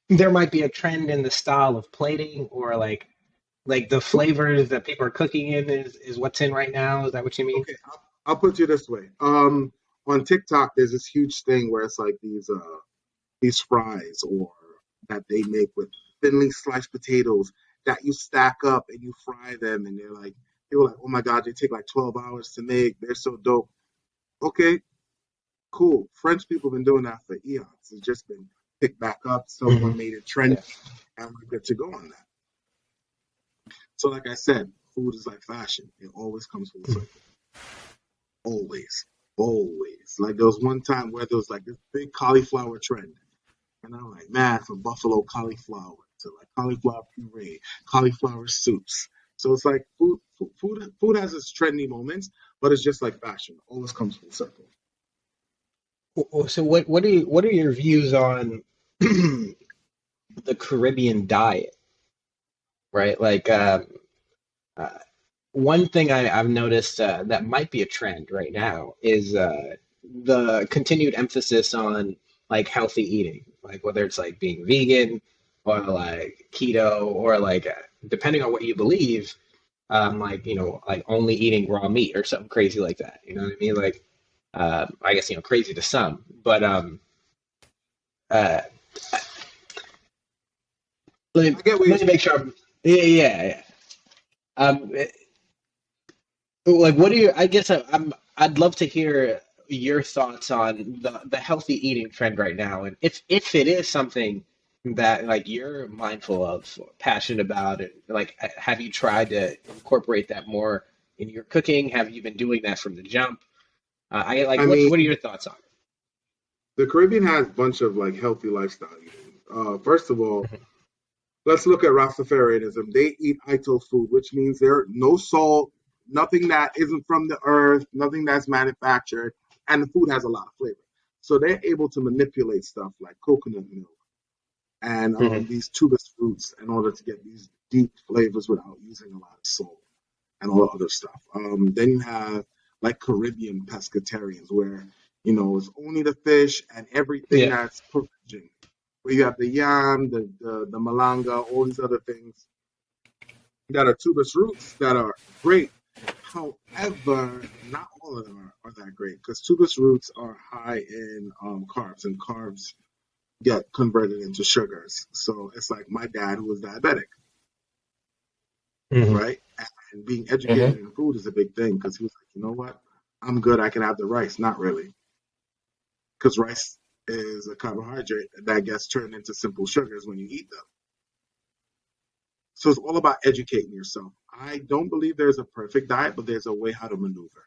S2: there might be a trend in the style of plating or like the flavors that people are cooking in is what's in right now? Is that what you mean?
S3: Okay, I'll put you this way. On TikTok, there's this huge thing where it's like these fries or that they make with thinly sliced potatoes that you stack up and you fry them, and they're like people are like, oh my god, they take like 12 hours to make. They're so dope. Okay, cool. French people have been doing that for eons. It's just been picked back up.
S2: Hmm.
S3: Someone made it trendy,
S2: Yeah.
S3: and we're good to go on that. So, like I said, food is like fashion. It always comes full circle. Always. Always. Like there was one time where there was like this big cauliflower trend. And I'm like, man, from buffalo cauliflower to like cauliflower puree, cauliflower soups. So it's like food has its trendy moments, but it's just like fashion. It always comes full circle.
S2: So what are your views on the Caribbean diet, right? Like uh, one thing I've noticed that might be a trend right now is the continued emphasis on like healthy eating, like whether it's like being vegan or like keto or like depending on what you believe, like like only eating raw meat or something crazy like that. You know what I mean? Like I guess crazy to some, but uh,
S3: I get what you're
S2: let me
S3: saying.
S2: make sure. Yeah. Um, Like, what do you? I guess I'd love to hear your thoughts on the healthy eating trend right now, and if it is something that like you're mindful of, passionate about it, like have you tried to incorporate that more in your cooking? Have you been doing that from the jump? I like
S3: I mean,
S2: what are your thoughts on
S3: the Caribbean has a bunch of like healthy lifestyle eating. First of all,
S2: it?
S3: let's look at Rastafarianism. They eat Ito food, which means there no salt, nothing that isn't from the earth, nothing that's manufactured, and the food has a lot of flavor. So they're able to manipulate stuff like coconut milk and
S2: Hmm.
S3: these tubus fruits in order to get these deep flavors without using a lot of salt and all the other stuff. Then you have like Caribbean pescatarians where it's only the fish and everything
S2: Yeah.
S3: that's provision. Where you have the yam, the malanga, all these other things that are tubus roots that are great. However, not all of them are that great because tubus roots are high in carbs, and carbs get converted into sugars. So it's like my dad who was diabetic,
S2: Hmm.
S3: right? And being educated
S1: mm-hmm.
S3: in food is a big thing because he was like, you know what? I'm good. I can have the rice. Not really, because rice is a carbohydrate that gets turned into simple sugars when you eat them. So it's all about educating yourself. I don't believe there's a perfect diet, but there's a way how to maneuver.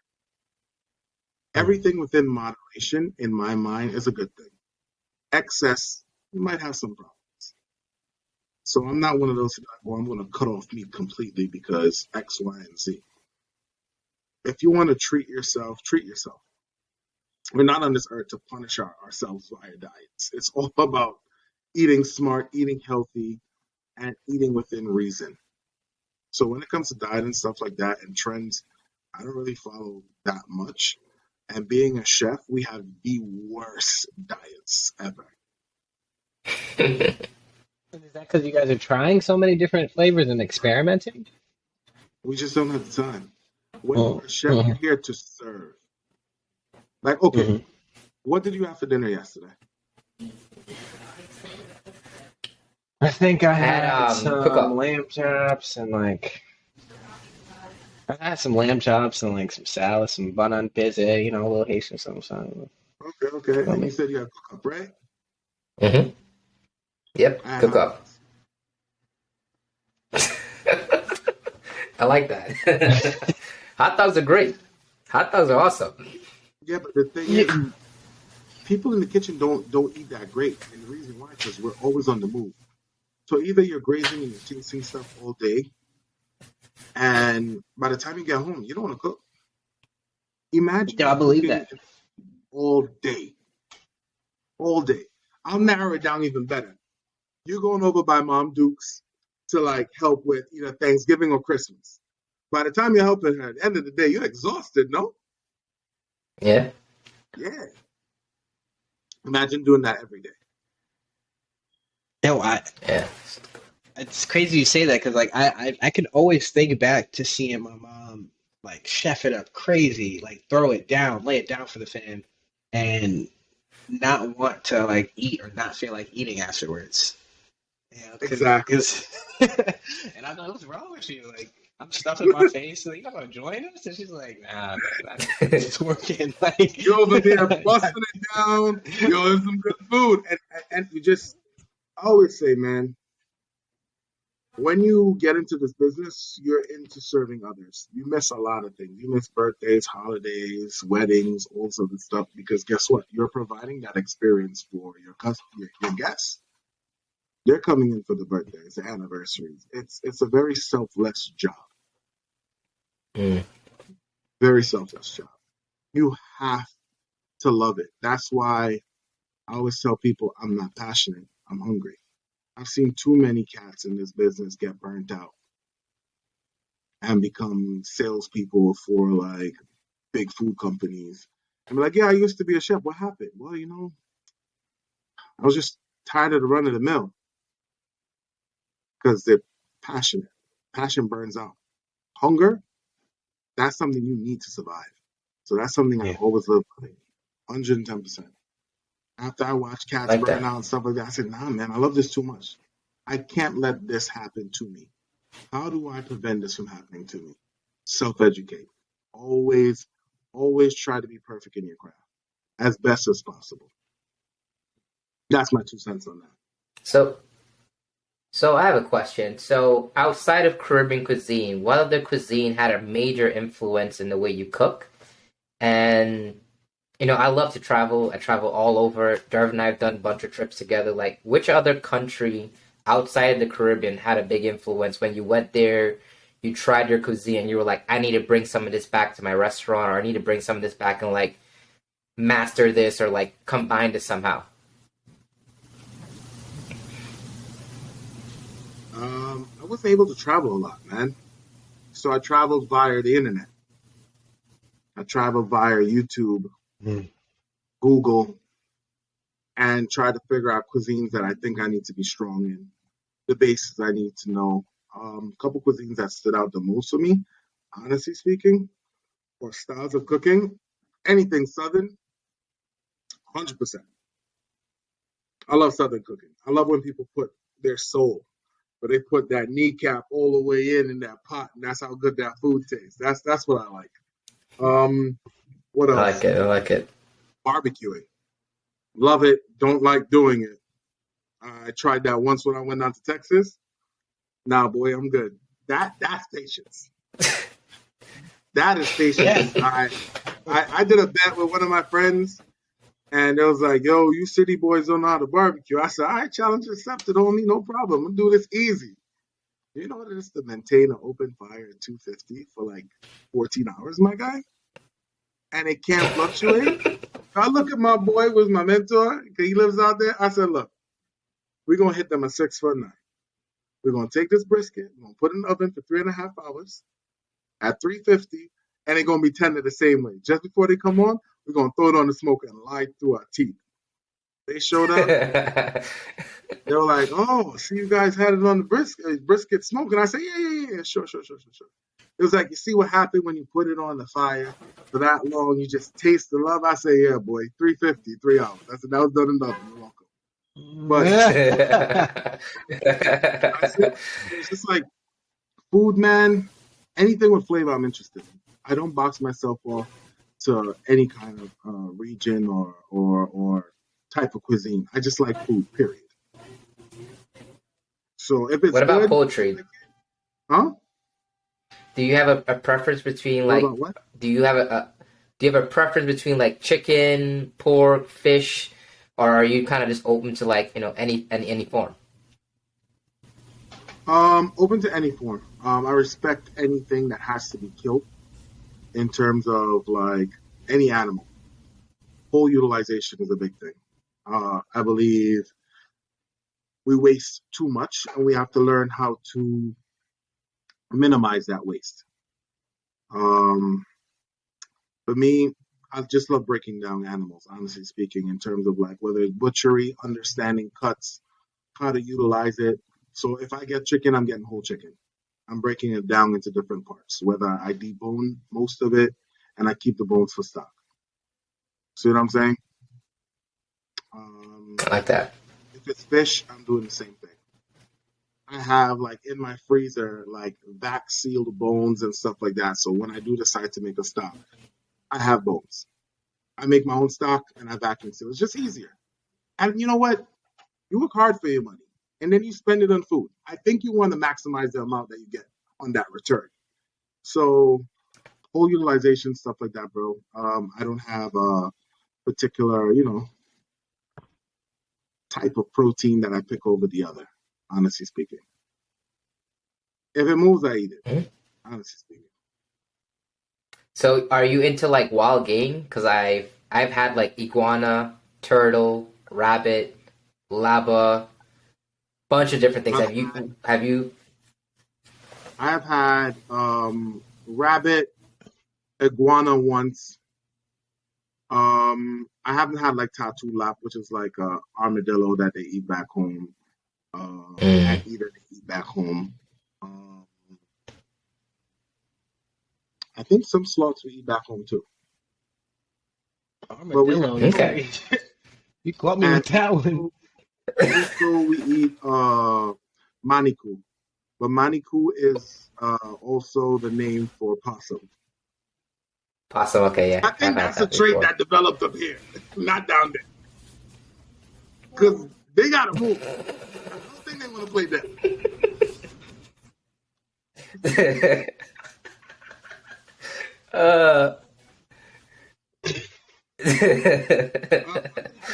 S2: Mm.
S3: Everything within moderation, in my mind, is a good thing. Excess, you might have some problems. So I'm not one of those, well, I'm going to cut off meat completely because X, Y, and Z. If you want to treat yourself, treat yourself. We're not on this earth to punish ourselves via diets. It's all about eating smart, eating healthy, and eating within reason. So when it comes to diet and stuff like that and trends, I don't really follow that much. And being a chef, we have the worst diets ever.
S2: And is that because you guys are trying so many different flavors and experimenting?
S3: We just don't have the time. When you're
S2: Oh,
S3: a chef,
S2: mhm,
S3: you're here to serve. Like, okay,
S2: mhm.
S3: what did you have for dinner yesterday?
S2: I think I
S1: I had
S2: had
S1: cook
S2: some
S1: up.
S2: lamb chops and like I had some lamb chops and like some salad, some bun on pizza, a little Haitian something.
S3: Okay, okay.
S2: Feel
S3: And you
S2: me?
S3: said you had cook up, right?
S1: Hmm. Yep,
S3: I had
S1: cook
S3: hot
S1: up.
S3: dogs.
S1: I like that. Hot dogs are great. Hot dogs are awesome.
S3: Yeah, but the thing
S2: Yeah,
S3: is, people in the kitchen don't eat that great, and the reason why because we're always on the move. So either you're grazing and you're chasing stuff all day, and by the time you get home, you don't want to cook. Imagine
S2: yeah,
S3: you
S2: I believe
S3: cooking
S2: that.
S3: all day, all day. I'll narrow it down even better. You're going over by Mom Duke's to like help with either Thanksgiving or Christmas. By the time you're helping her, at the end of the day, you're exhausted, no?
S1: Yeah,
S3: Yeah. Imagine doing that every day.
S2: No,
S1: yeah.
S2: it's crazy you say that because like I can always think back to seeing my mom like chef it up crazy, like throw it down, lay it down for the fam, and not want to like eat or not feel like eating afterwards.
S3: Exactly.
S2: Cause and I'm like, what's wrong with you? Like I'm stuffing my face, like you're not gonna join us? And she's like, nah, man, it's working. Like
S3: You're over there busting it down. Yo, there's some good food. And you just, I always say, man, when you get into this business, you're into serving others. You miss a lot of things. You miss birthdays, holidays, weddings, all sorts of stuff. Because guess what? You're providing that experience for your guests. They're coming in for the birthdays, the anniversaries. It's a very selfless job.
S1: Mm.
S3: Very selfless job. You have to love it. That's why I always tell people I'm not passionate. I'm hungry. I've seen too many cats in this business get burnt out and become salespeople for like big food companies. And be like, yeah, I used to be a chef. What happened? Well, I was just tired of the run of the mill because they're passionate. Passion burns out. Hunger, that's something you need to survive. So that's something I
S2: yeah.
S3: always live by. 110%. After I watch cats
S1: Like
S3: burn
S1: that.
S3: out and stuff like that, I said, nah, man, I love this too much. I can't let this happen to me. How do I prevent this from happening to me? Self educate. Always, always try to be perfect in your craft as best as possible. That's my 2 cents on that.
S1: So, so I have a question. So, outside of Caribbean cuisine, what other cuisine had a major influence in the way you cook? And I love to travel. I travel all over. Derv and I have done a bunch of trips together. Like, which other country outside of the Caribbean had a big influence when you went there? You tried your cuisine, and you were like, I need to bring some of this back to my restaurant, or I need to bring some of this back and like master this, or like combine this somehow.
S3: I wasn't able to travel a lot, man. So I traveled via the internet. I traveled via YouTube,
S2: Mm.
S3: Google, and tried to figure out cuisines that I think I need to be strong in, the basics I need to know. A couple cuisines that stood out the most for me, honestly speaking, or styles of cooking, anything Southern, 100%. I love Southern cooking. I love when people put their soul, but they put that kneecap all the way in that pot, and that's how good that food tastes. That's what I like. Um, what
S1: I
S3: else?
S1: like it. I like it.
S3: Barbecuing. Love it. Don't like doing it. I tried that once when I went out to Texas. Nah, boy, I'm good. That's patience. That is patience.
S2: Yeah.
S3: I did a bet with one of my friends, and it was like, "Yo, you city boys don't know how to barbecue." I said, "All right, challenge accepted, homie, no problem. We'll do this easy." You know what it is to maintain an open fire at 250 for like 14 hours, my guy, and it can't fluctuate. I look at my boy with my mentor, 'cause he lives out there. I said, "Look, we're gonna hit them at 6 foot 9. We're gonna take this brisket, we're gonna put it in the oven for 3.5 hours at 350, and they're gonna be tender the same way. Just before they come on, we're gonna throw it on the smoker and lie through our teeth." They showed up. They were like, "Oh, see, you guys had it on the brisket smoke." And I said, "Yeah, sure, sure, sure, sure, sure." It was like, you see what happened when you put it on the fire for that long? You just taste the love. I say, "Yeah, boy, 350, 3 hours." I said, "That was done and done. You're welcome." But I said, it's just like food, man. Anything with flavor, I'm interested in. I don't box myself off to any kind of region or type of cuisine. I just like food, period. So if it's
S1: What about
S3: good,
S1: poultry?
S3: huh?
S1: Do you have a preference between
S3: What
S1: like
S3: about what?
S1: do you have do you have a preference between like chicken, pork, fish, or are you kind of just open to like, any form?
S3: Open to any form. I respect anything that has to be killed in terms of like any animal. Whole utilization is a big thing. I believe we waste too much, and we have to learn how to minimize that waste. Um, for me, I just love breaking down animals, honestly speaking, in terms of like whether it's butchery, understanding cuts, how to utilize it. So if I get chicken, I'm getting whole chicken. I'm breaking it down into different parts, whether I debone most of it and I keep the bones for stock. See what I'm saying? Um,
S1: I like that.
S3: if it's fish, I'm doing the same thing. I have like in my freezer like vac sealed bones and stuff like that. So when I do decide to make a stock, I have bones. I make my own stock and I vacuum seal. It's just easier. And you know what? You work hard for your money and then you spend it on food. I think you want to maximize the amount that you get on that return. So whole utilization, stuff like that, bro. I don't have a particular, type of protein that I pick over the other, honestly speaking. If it moves, I eat it,
S1: Mhm.
S3: honestly speaking.
S1: So are you into like wild game? Because I've had like iguana, turtle, rabbit, laba, bunch of different things.
S3: I've
S1: Have
S3: had,
S1: you
S3: I've had rabbit, iguana once. I haven't had like tattoo lap, which is like a armadillo that they eat back home.
S1: Mm.
S3: Anteater they eat back home. Um, I think some sloths we eat back home too. But we
S2: Armadillo is
S1: Okay.
S2: crazy. You caught me
S3: and
S2: with that one.
S3: also we eat maniku. But maniku is also the name for possum.
S1: Possum, okay, yeah.
S3: I
S1: I've
S3: think
S1: had
S3: that's a
S1: that
S3: trait
S1: before.
S3: that developed up here, not down there, because they gotta move. I don't think they want to play dead.
S1: uh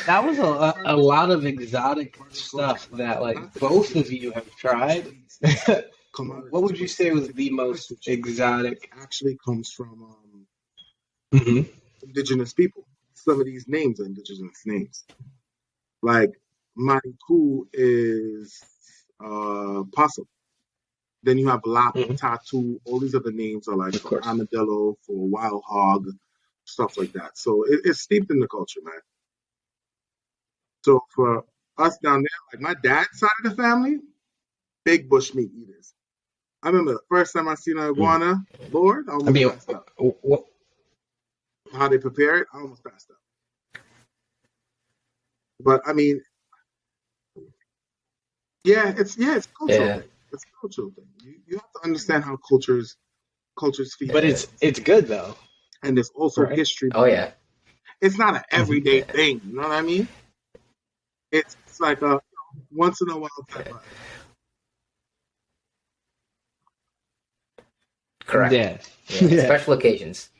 S2: That was a lot of exotic
S3: Part of the culture.
S2: stuff that like
S3: Not to
S2: both
S3: mention
S2: of you have
S3: different
S2: tried.
S3: traits and
S2: What
S3: commodities
S2: would you say was
S3: specific
S2: the
S3: to the
S2: most
S3: messaging
S2: exotic?
S3: actually comes from
S2: Hmm.
S3: indigenous people. Some of these names are indigenous names. Like Manikou is possum. Then you have Lap,
S2: Hmm.
S3: Tattoo. All these other names are like
S2: Of
S3: for
S2: course.
S3: armadillo, for wild hog, stuff like that. So it's steeped in the culture, man. So for us down there, like my dad's side of the family, big bush meat eaters. I remember the first time I seen an
S2: Hmm.
S3: iguana, Lord, I
S2: I
S3: almost
S2: mean,
S3: passed out.
S2: what?
S3: How they prepare it, I almost passed out. But I mean, it's a cultural
S1: yeah.
S3: thing. It's a cultural thing. You have to understand how cultures feed
S2: But
S3: things,
S1: Yeah.
S2: it's good though,
S3: and there's also
S2: right?
S3: history
S1: Oh
S3: behind
S1: yeah.
S3: it. It's not an
S2: Hmm.
S3: everyday
S1: Yeah.
S3: thing. You know what I mean? It's like a once in a while type
S1: Yeah.
S3: of.
S1: Correct.
S2: Yeah.
S1: Yeah,
S2: Yeah.
S1: special occasions.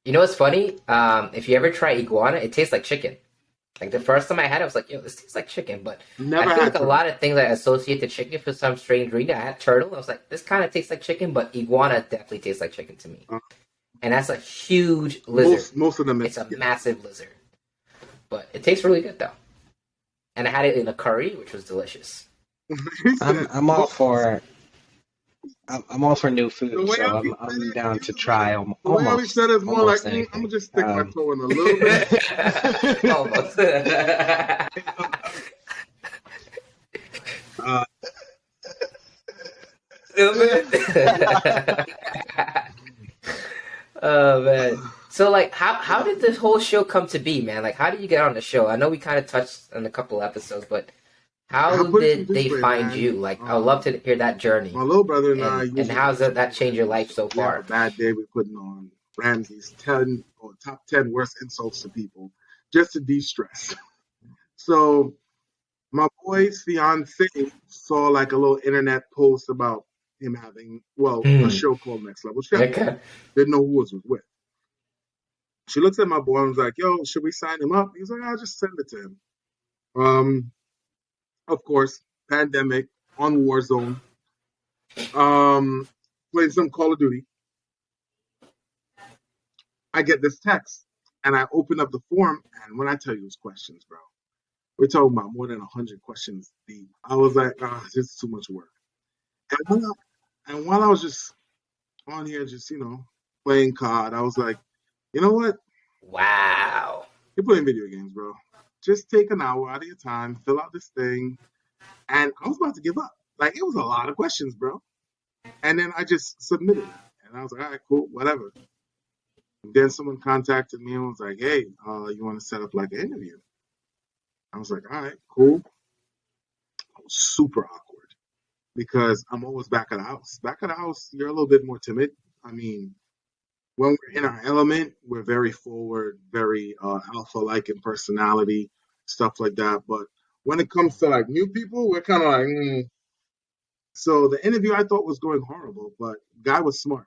S1: You know what's funny? If you ever try iguana, it tastes like chicken. Like the first time I had it, I was like, yo, this tastes like chicken. But I
S3: Never
S1: feel
S3: had
S1: like a
S3: turtle.
S1: lot of things I associate to chicken for some strange reason. I had turtle. I was like, this kind of tastes like chicken, but iguana definitely tastes like chicken to me.
S3: Uh,
S1: And that's a huge lizard.
S3: most of them,
S1: It's a
S3: yeah.
S1: massive lizard, but it tastes really good though. And I had it in a curry, which was delicious.
S3: He
S2: I'm
S3: said
S2: I'm all
S3: most.
S2: for I'm all for new
S3: The
S2: food,
S3: way
S2: so
S3: he said
S2: I'm
S3: it,
S2: down to try
S3: the way he said it is more like,
S2: almost
S3: I'm gonna
S2: anything.
S3: just stick my toe in a little bit.
S1: Almost.
S3: Uh,
S1: Oh man. So like how did this whole show come to be, man? Like how did you get on the show? I know we kind of touched on a couple episodes, but
S3: I'll
S1: how
S3: put it to you
S1: did
S3: this
S1: they
S3: way,
S1: find
S3: man.
S1: you? Like I would love to hear that
S3: My
S1: journey.
S3: little brother and I
S1: And
S3: usually
S1: how's
S3: watch
S1: that
S3: sports
S1: changed your life so
S3: we have a
S1: far?
S3: bad day, we're putting on Ramsey's 10 or top 10 worst insults to people just to de-stress. So my boy's fiance saw like a little internet post about him having, well, a
S1: Hmm.
S3: show called Next Level Chef.
S1: Okay.
S3: Didn't know who was with. She looks at my boy and was like, yo, should we sign him up? He's like, I'll just send it to him. Um, of course, pandemic on Warzone, um, playing some Call of Duty. I get this text and I open up the form, and when I tell you those questions, bro, we're talking about more than 100 questions deep. I was like, this is too much work. And while I was just on here, just, playing COD, I was like, you know what?
S1: Wow.
S3: You're playing video games, bro. Just take an hour out of your time, fill out this thing. And I was about to give up. Like, it was a lot of questions, bro. And then I just submitted it. And I was like, all right, cool, whatever. And then someone contacted me and was like, hey, you want to set up like an interview? I was like, all right, cool. I was super awkward because I'm always back at the house. Back at the house, you're a little bit more timid. I mean, when we're in our element, we're very forward, very alpha-like in personality, stuff like that. But when it comes to like new people, we're kind of like, So the interview I thought was going horrible, but guy was smart.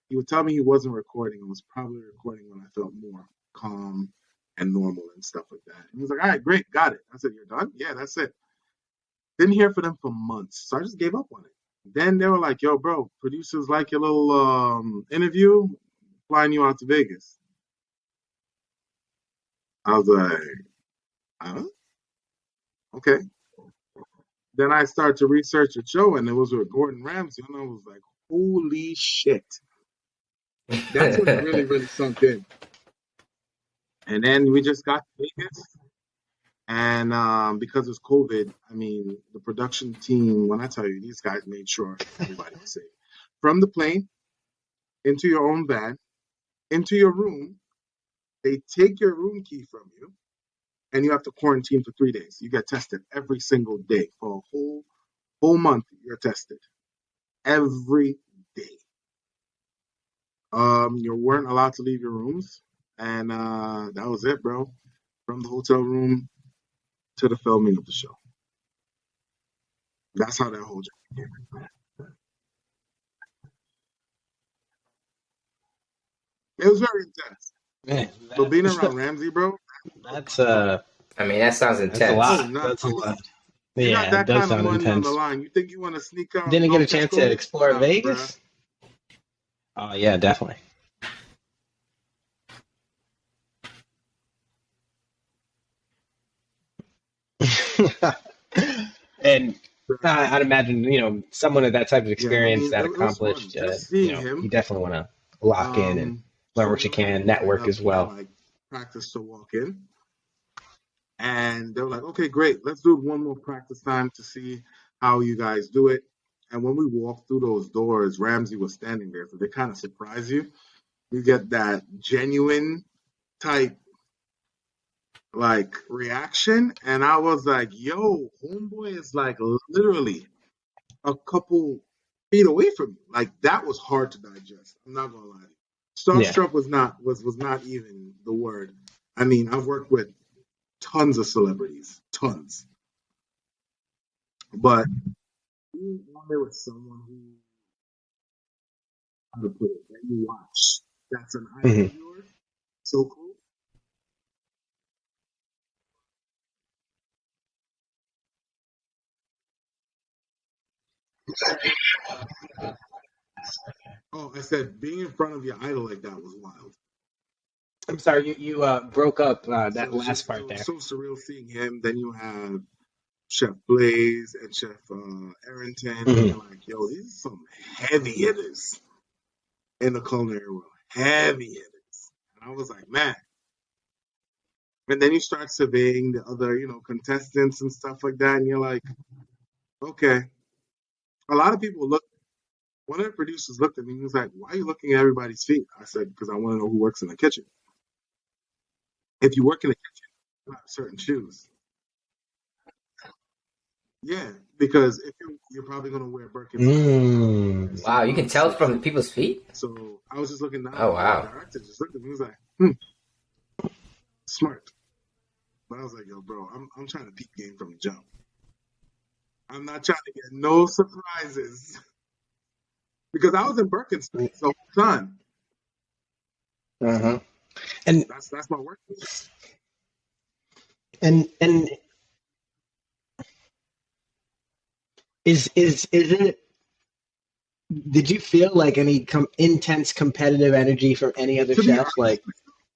S3: He would tell me he wasn't recording. It was probably recording when I felt more calm and normal and stuff like that. And he was like, all right, great, got it. I said, you're done? Yeah, that's it. Didn't hear from them for months. So I just gave up on it. Then they were like, yo, bro, producers like your little interview, flying you out to Vegas. I was like, huh? Okay. Then I started to research the show, and it was with Gordon Ramsay, and I was like, holy shit. That's when it really, really sunk in. And then we just got to Vegas, and because it's COVID, I mean, the production team, when I tell you, these guys made sure everybody was safe. From the plane, into your own van, into your room, they take your room key from you, and you have to quarantine for 3 days. You get tested every single day for a whole month. You're tested every day. You weren't allowed to leave your rooms, and that was it, bro. From the hotel room to the filming of the show. That's how that whole journey came. It was very intense.
S2: Man,
S3: But being around Ramsey, bro,
S2: that's
S1: I mean, that sounds
S2: that's a
S3: oh,
S1: intense.
S2: lot.
S3: nuts.
S2: That's a lot.
S3: You got
S2: Yeah, it
S3: that
S2: does
S3: kind of
S2: sound
S3: money on the
S2: intense.
S3: line. You think you want to sneak out and
S2: Didn't get
S3: don't
S2: a
S3: catch
S2: chance to
S3: COVID?
S2: explore
S3: Nah, bruh.
S2: Vegas? Oh yeah, definitely. And I'd imagine, someone with that type of
S3: Yeah, I
S2: experience,
S3: mean,
S2: that
S3: it was fun
S2: accomplished,
S3: just seeing
S2: you
S3: him.
S2: definitely want to lock in and learn
S3: So
S2: what
S3: we
S2: you
S3: were
S2: can,
S3: line
S2: network
S3: up
S2: as
S3: for
S2: well.
S3: like practice to walk in. And they were like, okay, great. Let's do one more practice time to see how you guys do it. And when we walked through those doors, Ramsey was standing there. So they kind of surprise you. You get that genuine type like reaction. And I was like, yo, homeboy is like literally a couple feet away from you. Like that was hard to digest. I'm not gonna lie to you.
S2: Yeah.
S3: Starstruck was not even the word. I mean, I've worked with tons of celebrities, tons. But being on there with someone who how to put it. Then you watch. That's an idol
S2: Hmm.
S3: of yours. So cool. Oh, I said being in front of your idol like that was wild.
S2: I'm sorry, you broke up
S3: So
S2: that last
S3: it
S2: part
S3: was
S2: there.
S3: so surreal seeing him. Then you have Chef Blaze and Chef Arrington, and
S2: Hmm.
S3: you're like, yo, these are some heavy hitters in the culinary world. Heavy hitters. And I was like, man. And then you start surveying the other, contestants and stuff like that, and you're like, okay. A lot of people look. One of the producers looked at me and was like, why are you looking at everybody's feet? I said, because I want to know who works in the kitchen. If you work in the kitchen, you have certain shoes. Yeah, because if you're probably going to wear Birkenstocks
S2: Mm.
S3: and
S1: Wow, you can
S3: Cinnabon
S1: tell
S3: suits.
S1: from people's feet.
S3: So I was just looking down,
S1: Oh
S3: and the
S1: wow.
S3: director just looked at me and was like, smart. But I was like, yo, bro, I'm trying to peak game from the jump. I'm not trying to get no surprises because I was in Birkenstocks the whole time.
S2: Uh-huh. And
S3: That's my work.
S2: and is it? Did you feel like any intense competitive energy from any other
S3: To be
S2: chef?
S3: honest,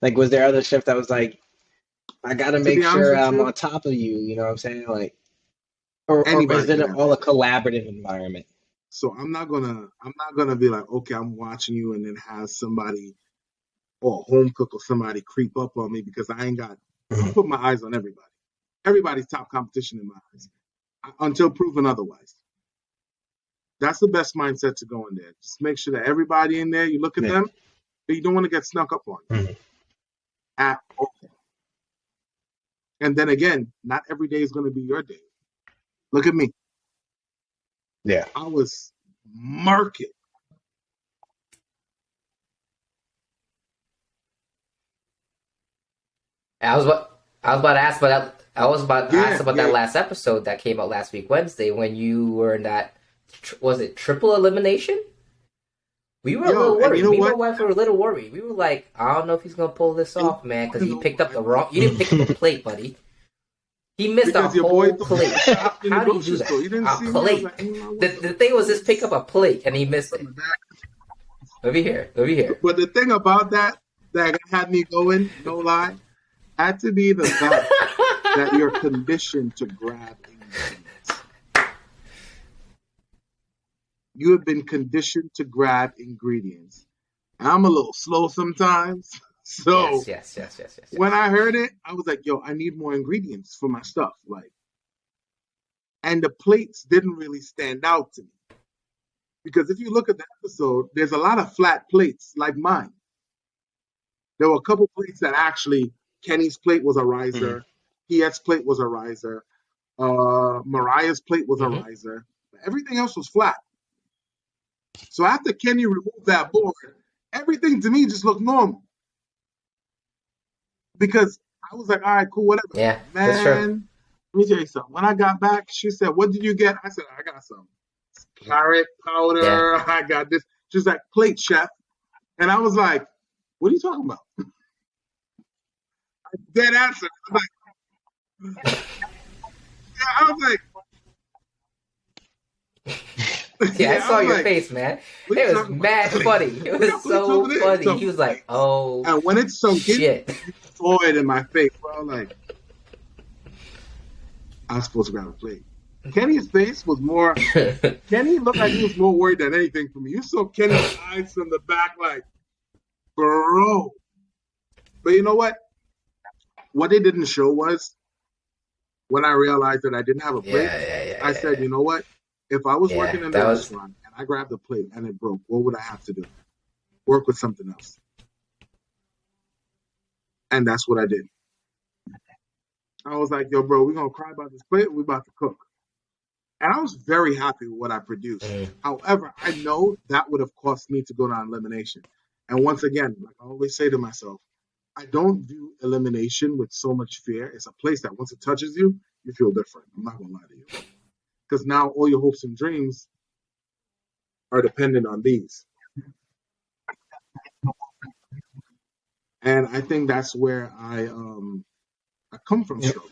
S2: Like was there other chef that was like, I got to
S3: to
S2: make
S3: be honest
S2: sure
S3: with
S2: I'm
S3: you,
S2: on top of you. You know what I'm saying? Like, or is
S3: anybody
S2: it
S3: can have
S2: all
S3: their
S2: a
S3: day.
S2: collaborative environment?
S3: So I'm not gonna be like, okay, I'm watching you and then have somebody or a home cook or somebody creep up on me because I ain't got. I
S2: Mhm.
S3: put my eyes on everybody. Everybody's top competition in my eyes until proven otherwise. That's the best mindset to go in there. Just make sure that everybody in there, you look at
S2: Yeah.
S3: them, but you don't want to get snuck up on
S2: Mhm.
S3: at all. And then again, not every day is going to be your day. Look at me.
S2: Yeah.
S3: I was market.
S1: I was about to ask about that. I was about to ask
S3: Yeah,
S1: about
S3: yeah,
S1: that
S3: yeah.
S1: last episode that came out last week Wednesday when you were in that. Was it triple elimination? We were a
S3: Yo,
S1: little
S3: and you
S1: worried.
S3: know
S1: Me and my
S3: what?
S1: wife were a little worried. We were like, I don't know if he's gonna pull this
S3: And you
S1: off, man,
S3: want
S1: because
S3: to
S1: you
S3: know
S1: picked up
S3: why,
S1: the
S3: bro?
S1: wrong. You didn't pick up a plate, buddy. He missed a
S3: Because your boy
S1: whole
S3: thought I
S1: plate.
S3: was shopping in the
S1: How do you do
S3: grocery
S1: that?
S3: store. He didn't
S1: A
S3: see me. I was
S1: plate.
S3: like, I
S1: The
S3: want some
S1: the thing was just pick
S3: oats.
S1: up a plate, and
S3: I
S1: he
S3: want
S1: missed
S3: some
S1: it.
S3: of that.
S1: Let me hear. Let me hear.
S3: But the thing about that had me going, no lie, had to be the fact that you're conditioned to grab ingredients. You have been conditioned to grab ingredients. And I'm a little slow sometimes.
S1: Yes,
S3: So
S1: yes, yes, yes, yes,
S3: when
S1: yes.
S3: I heard it, I was like, yo, I need more ingredients for my stuff. Like, and the plates didn't really stand out to me. Because if you look at the episode, there's a lot of flat plates like mine. There were a couple plates that actually, Kenny's plate was a
S2: Mhm.
S3: riser, Piet's plate was a riser, Mariah's plate was a
S1: Hmm.
S3: riser. Everything else was flat. So after Kenny removed that board, everything to me just looked normal because I was like, all right, cool, whatever.
S1: Yeah, that's true.
S3: Man, let me tell you something. When I got back, she said, what did you get? I said, I got some carrot
S1: Yeah.
S3: powder. I got this. She's like, plate, chef. And I was like, what are you talking about? Dead answer. I was yeah, I was like,
S1: Yeah, I
S3: yeah, I
S1: saw
S3: was
S1: your
S3: like,
S1: face, man.
S3: what are you
S1: It was
S3: talking about?
S1: mad
S3: Like,
S1: funny. It
S3: we got
S1: was
S3: plates over
S1: so
S3: there. You
S1: funny.
S3: talking
S1: He was
S3: about
S1: like,
S3: plates?
S1: "Oh
S3: And when it sunk in,
S1: shit."
S3: you saw it in my face. Well, I was like, I was supposed to grab a plate. Kenny's face was more. Kenny looked like he was more worried than anything for me. You saw Kenny's eyes from the back, like, bro. But you know what? What they didn't show was when I realized that I didn't have a plate,
S1: Yeah, yeah, yeah,
S3: I
S1: yeah,
S3: said,
S1: yeah.
S3: you know what? If I was
S1: Yeah,
S3: working in the
S1: that was.
S3: restaurant and I grabbed a plate and it broke, what would I have to do? Work with something else. And that's what I did. I was like, yo, bro, we're going to cry about this plate. We're about to cook. And I was very happy with what I produced.
S1: Mm,
S3: However, I know that would have cost me to go down elimination. And once again, like I always say to myself, I don't do elimination with so much fear. It's a place that once it touches you, you feel different. I'm not going to lie to you. Because now all your hopes and dreams are dependent on these. And I think that's where I come from
S2: Yep.
S3: struggle.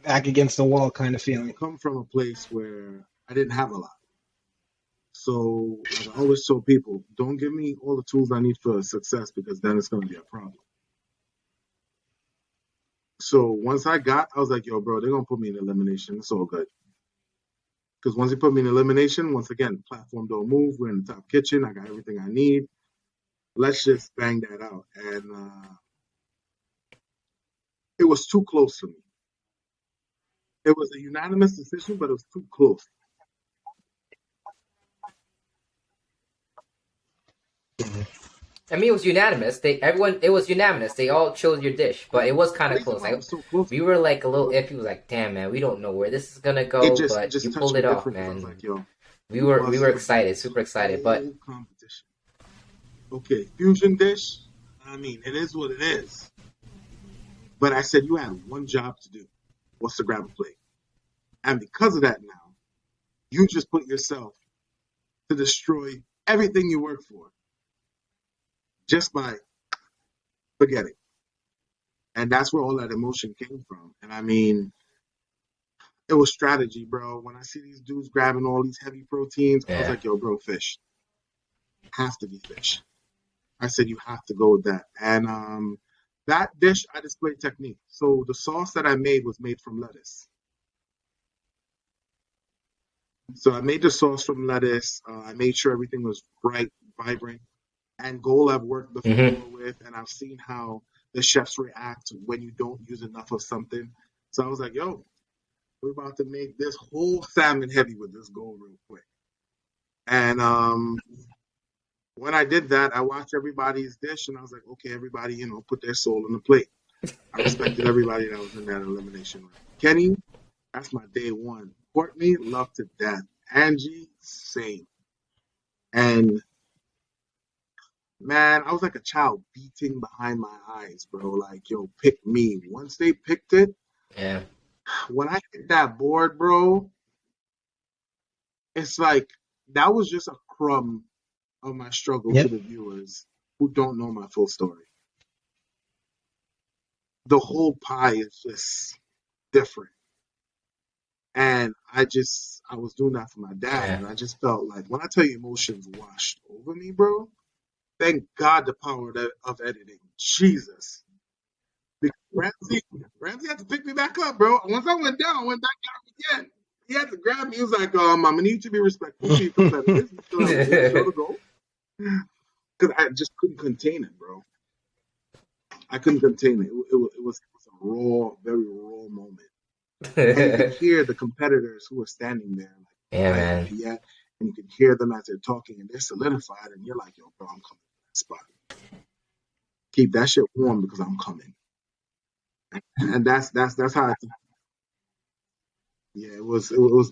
S2: Back against the wall kind of
S3: I
S2: feeling.
S3: come from a place where I didn't have a lot. So, like I always tell people, don't give me all the tools I need for success because then it's going to be a problem. So once I was like, yo, bro, they're going to put me in elimination. It's all good. Because once you put me in elimination, once again, platform don't move. We're in the top kitchen. I got everything I need. Let's just bang that out. And it was too close for me. It was a unanimous decision, but it was too close.
S1: I mean, it was unanimous. It was unanimous. They all chose your dish, but it was
S3: The
S1: kind of
S3: reason
S1: close.
S3: why it was so close,
S1: We were like a little
S3: was
S1: iffy. We was like, damn, man, we don't know where this is gonna
S3: it
S1: go,
S3: just it
S1: but you
S3: just
S1: pulled
S3: touched me
S1: it off,
S3: different because I was
S1: man.
S3: like, yo, you
S1: We were
S3: busted
S1: excited,
S3: this
S1: super excited. But
S3: whole competition. Okay, fusion dish. I mean, it is what it is. But I said you had one job to do, was to grab a plate. And because of that now, you just put yourself to destroy everything you work for just by forgetting. And that's where all that emotion came from. And I mean, it was strategy, bro. When I see these dudes grabbing all these heavy proteins, I was
S1: yeah.
S3: like, yo, bro, fish. Have to be fish. I said you have to go with that. And that dish I displayed technique. So the sauce that I made was made from lettuce. So I made the sauce from lettuce. I made sure everything was bright, vibrant. And goal I've worked
S1: Hmm.
S3: before with, and I've seen how the chefs react when you don't use enough of something. So I was like, yo, we're about to make this whole salmon heavy with this goal real quick. And when I did that, I watched everybody's dish, and I was like, okay, everybody, put their soul on the plate. I respected everybody that was in that elimination round. Kenny, that's my day one. Courtney, love to death. Angie, same. And man, I was like a child beating behind my eyes, bro. Like, yo, pick me. Once they picked it,
S1: Yeah.
S3: when I hit that board, bro, it's like that was just a crumb of my struggle to
S2: Yep.
S3: the viewers who don't know my full story. The whole pie is just different. And I was doing that for my dad,
S1: Yeah.
S3: and I just felt like when I tell you emotions washed over me, bro, thank God the power of editing. Jesus. Because Ramsey had to pick me back up, bro. Once I went down, I went back down again. He had to grab me. He was like, I'm gonna need you to be respectful to your competitors. You still have a whole show to go. Because I just couldn't contain it, bro. I couldn't contain it. It was a raw, very raw moment. And you could hear the competitors who were standing there,
S1: Yeah,
S3: like Maya and
S1: man.
S3: Piet, and you could hear them as they're talking, and they're solidified, and you're like, yo, bro, I'm coming to that spot. Keep that shit warm because I'm coming. And that's how I think. Yeah, it was it was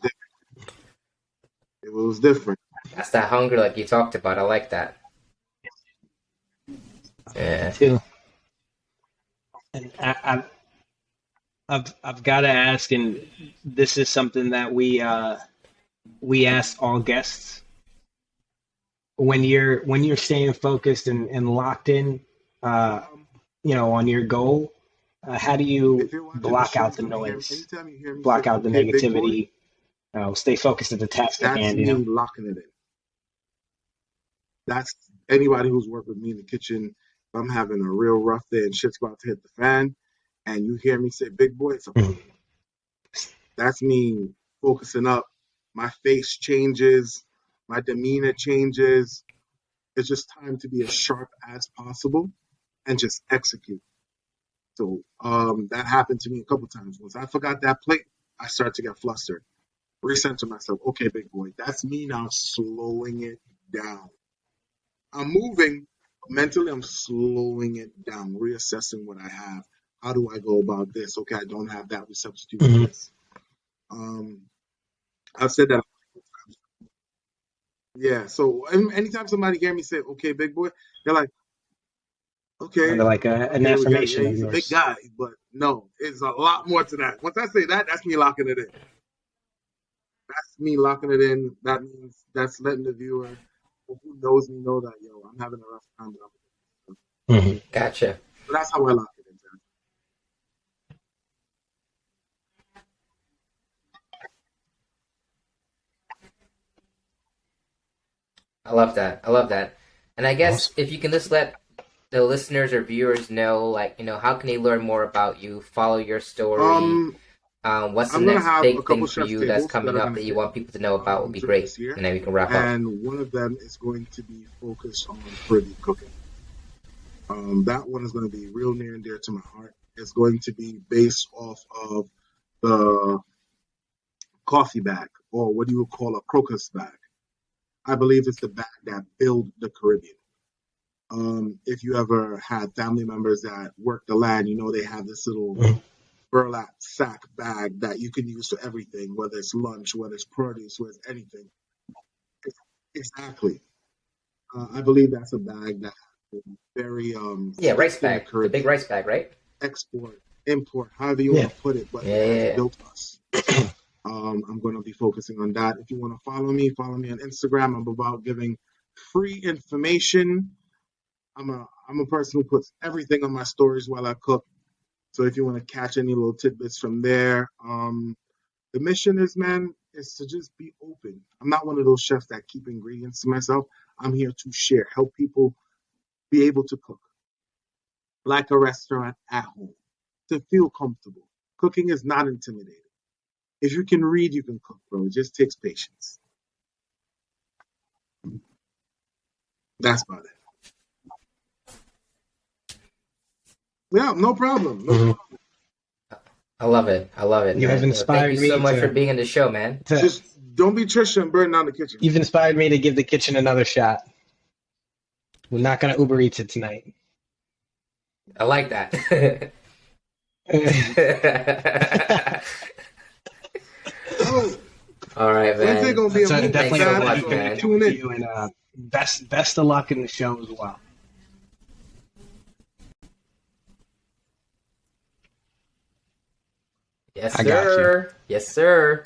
S3: different.
S1: That's that hunger, like you talked about. I like that.
S2: Me
S1: Yeah.
S2: too. And I've got to ask, and this is something that we ask all guests when you're staying focused and locked in, uh,
S3: Um,
S2: on your goal. How do you
S3: if you're watching the
S2: block
S3: show,
S2: out
S3: you're
S2: the
S3: gonna hear me.
S2: noise,
S3: Anytime you hear me say,
S2: block out the
S3: "Okay, big boy,"
S2: negativity, stay focused at the task at
S3: that's
S2: hand?
S3: me locking it in. That's anybody who's worked with me in the kitchen. If I'm having a real rough day and shit's about to hit the fan, and you hear me say, "Big boy," it's a
S2: Mhm.
S3: problem. That's me focusing up. My face changes, my demeanor changes. It's just time to be as sharp as possible and just execute. So that happened to me a couple times. Once I forgot that plate, I started to get flustered. Recenter myself. Okay, big boy, that's me now slowing it down. I'm moving mentally. I'm slowing it down, reassessing what I have. How do I go about this? Okay, I don't have that. We substitute
S2: Mhm.
S3: this. Um, I've said that. Yeah. So anytime somebody hear me say, "Okay, big boy," they're like,
S2: Kind
S3: "Okay,
S2: of like an
S3: okay, we got. Yeah,
S2: affirmation of
S3: he's a big
S2: yours.
S3: guy." But no, it's a lot more to that. Once I say that, that's me locking it in. That's me locking it in. That means that's letting the viewer who knows me know that yo, I'm having a rough time.
S2: Mhm.
S1: Gotcha.
S3: So that's how I lock it in.
S1: I love that. I love that. And I guess
S2: Awesome.
S1: if you can just let the listeners or viewers know, like, how can they learn more about you, follow your story?
S3: Um,
S1: What's the
S3: I'm gonna
S1: next
S3: have a
S1: big thing
S3: couple
S1: for
S3: chef's
S1: you that's
S3: tables that
S1: coming
S3: are
S1: up
S3: gonna
S1: that you
S3: hit
S1: want people to know about would be
S3: during
S1: great.
S3: this year,
S1: And then we can wrap up.
S3: and one of them is going to be focused on Caribbean cooking. That one is going to be real near and dear to my heart. It's going to be based off of the coffee bag, or what you would call a crocus bag. I believe it's the bag that built the Caribbean. If you ever had family members that work the land, you know they have this little
S2: Mhm.
S3: burlap sack bag that you can use for everything, whether it's lunch, whether it's produce, whether it's anything. Exactly. I believe that's a bag that very
S1: Yeah, rice
S3: steeped in the
S1: bag. The big
S3: Caribbean.
S1: rice bag, right?
S3: Export, import, however you want
S2: Yeah.
S3: to put it, but
S1: Yeah,
S3: it
S1: yeah,
S3: has
S1: yeah.
S3: built us. I'm going to be focusing on that. If you want to follow me on Instagram. I'm about giving free information. I'm a person who puts everything on my stories while I cook. So if you want to catch any little tidbits from there, the mission is, man, is to just be open. I'm not one of those chefs that keep ingredients to myself. I'm here to share, help people be able to cook like a restaurant at home, to feel comfortable. Cooking is not intimidating. If you can read, you can cook, bro. It just takes patience. That's about it. Yeah, no problem. No
S2: Mhm.
S3: problem.
S1: I love it. I love it,
S2: You have
S1: man. Thank you
S2: inspired
S1: so
S2: me
S1: much for being in the show, man.
S2: to
S3: Just don't be Trisha and burn down the kitchen.
S2: you've inspired me to give the kitchen another shot. We're not gonna Uber Eats it tonight.
S1: I like that.
S3: Oh,
S1: All right,
S3: Wednesday
S1: man.
S3: gonna be a
S2: It's
S3: movie,
S1: Thanks
S2: definitely
S1: so
S2: a
S3: man.
S1: much,
S2: pleasure
S3: So
S1: man.
S2: connecting
S3: tune
S2: with
S3: in.
S2: you, and best of luck in the show as well.
S1: Yes,
S2: I got you.
S1: sir. Yes, sir.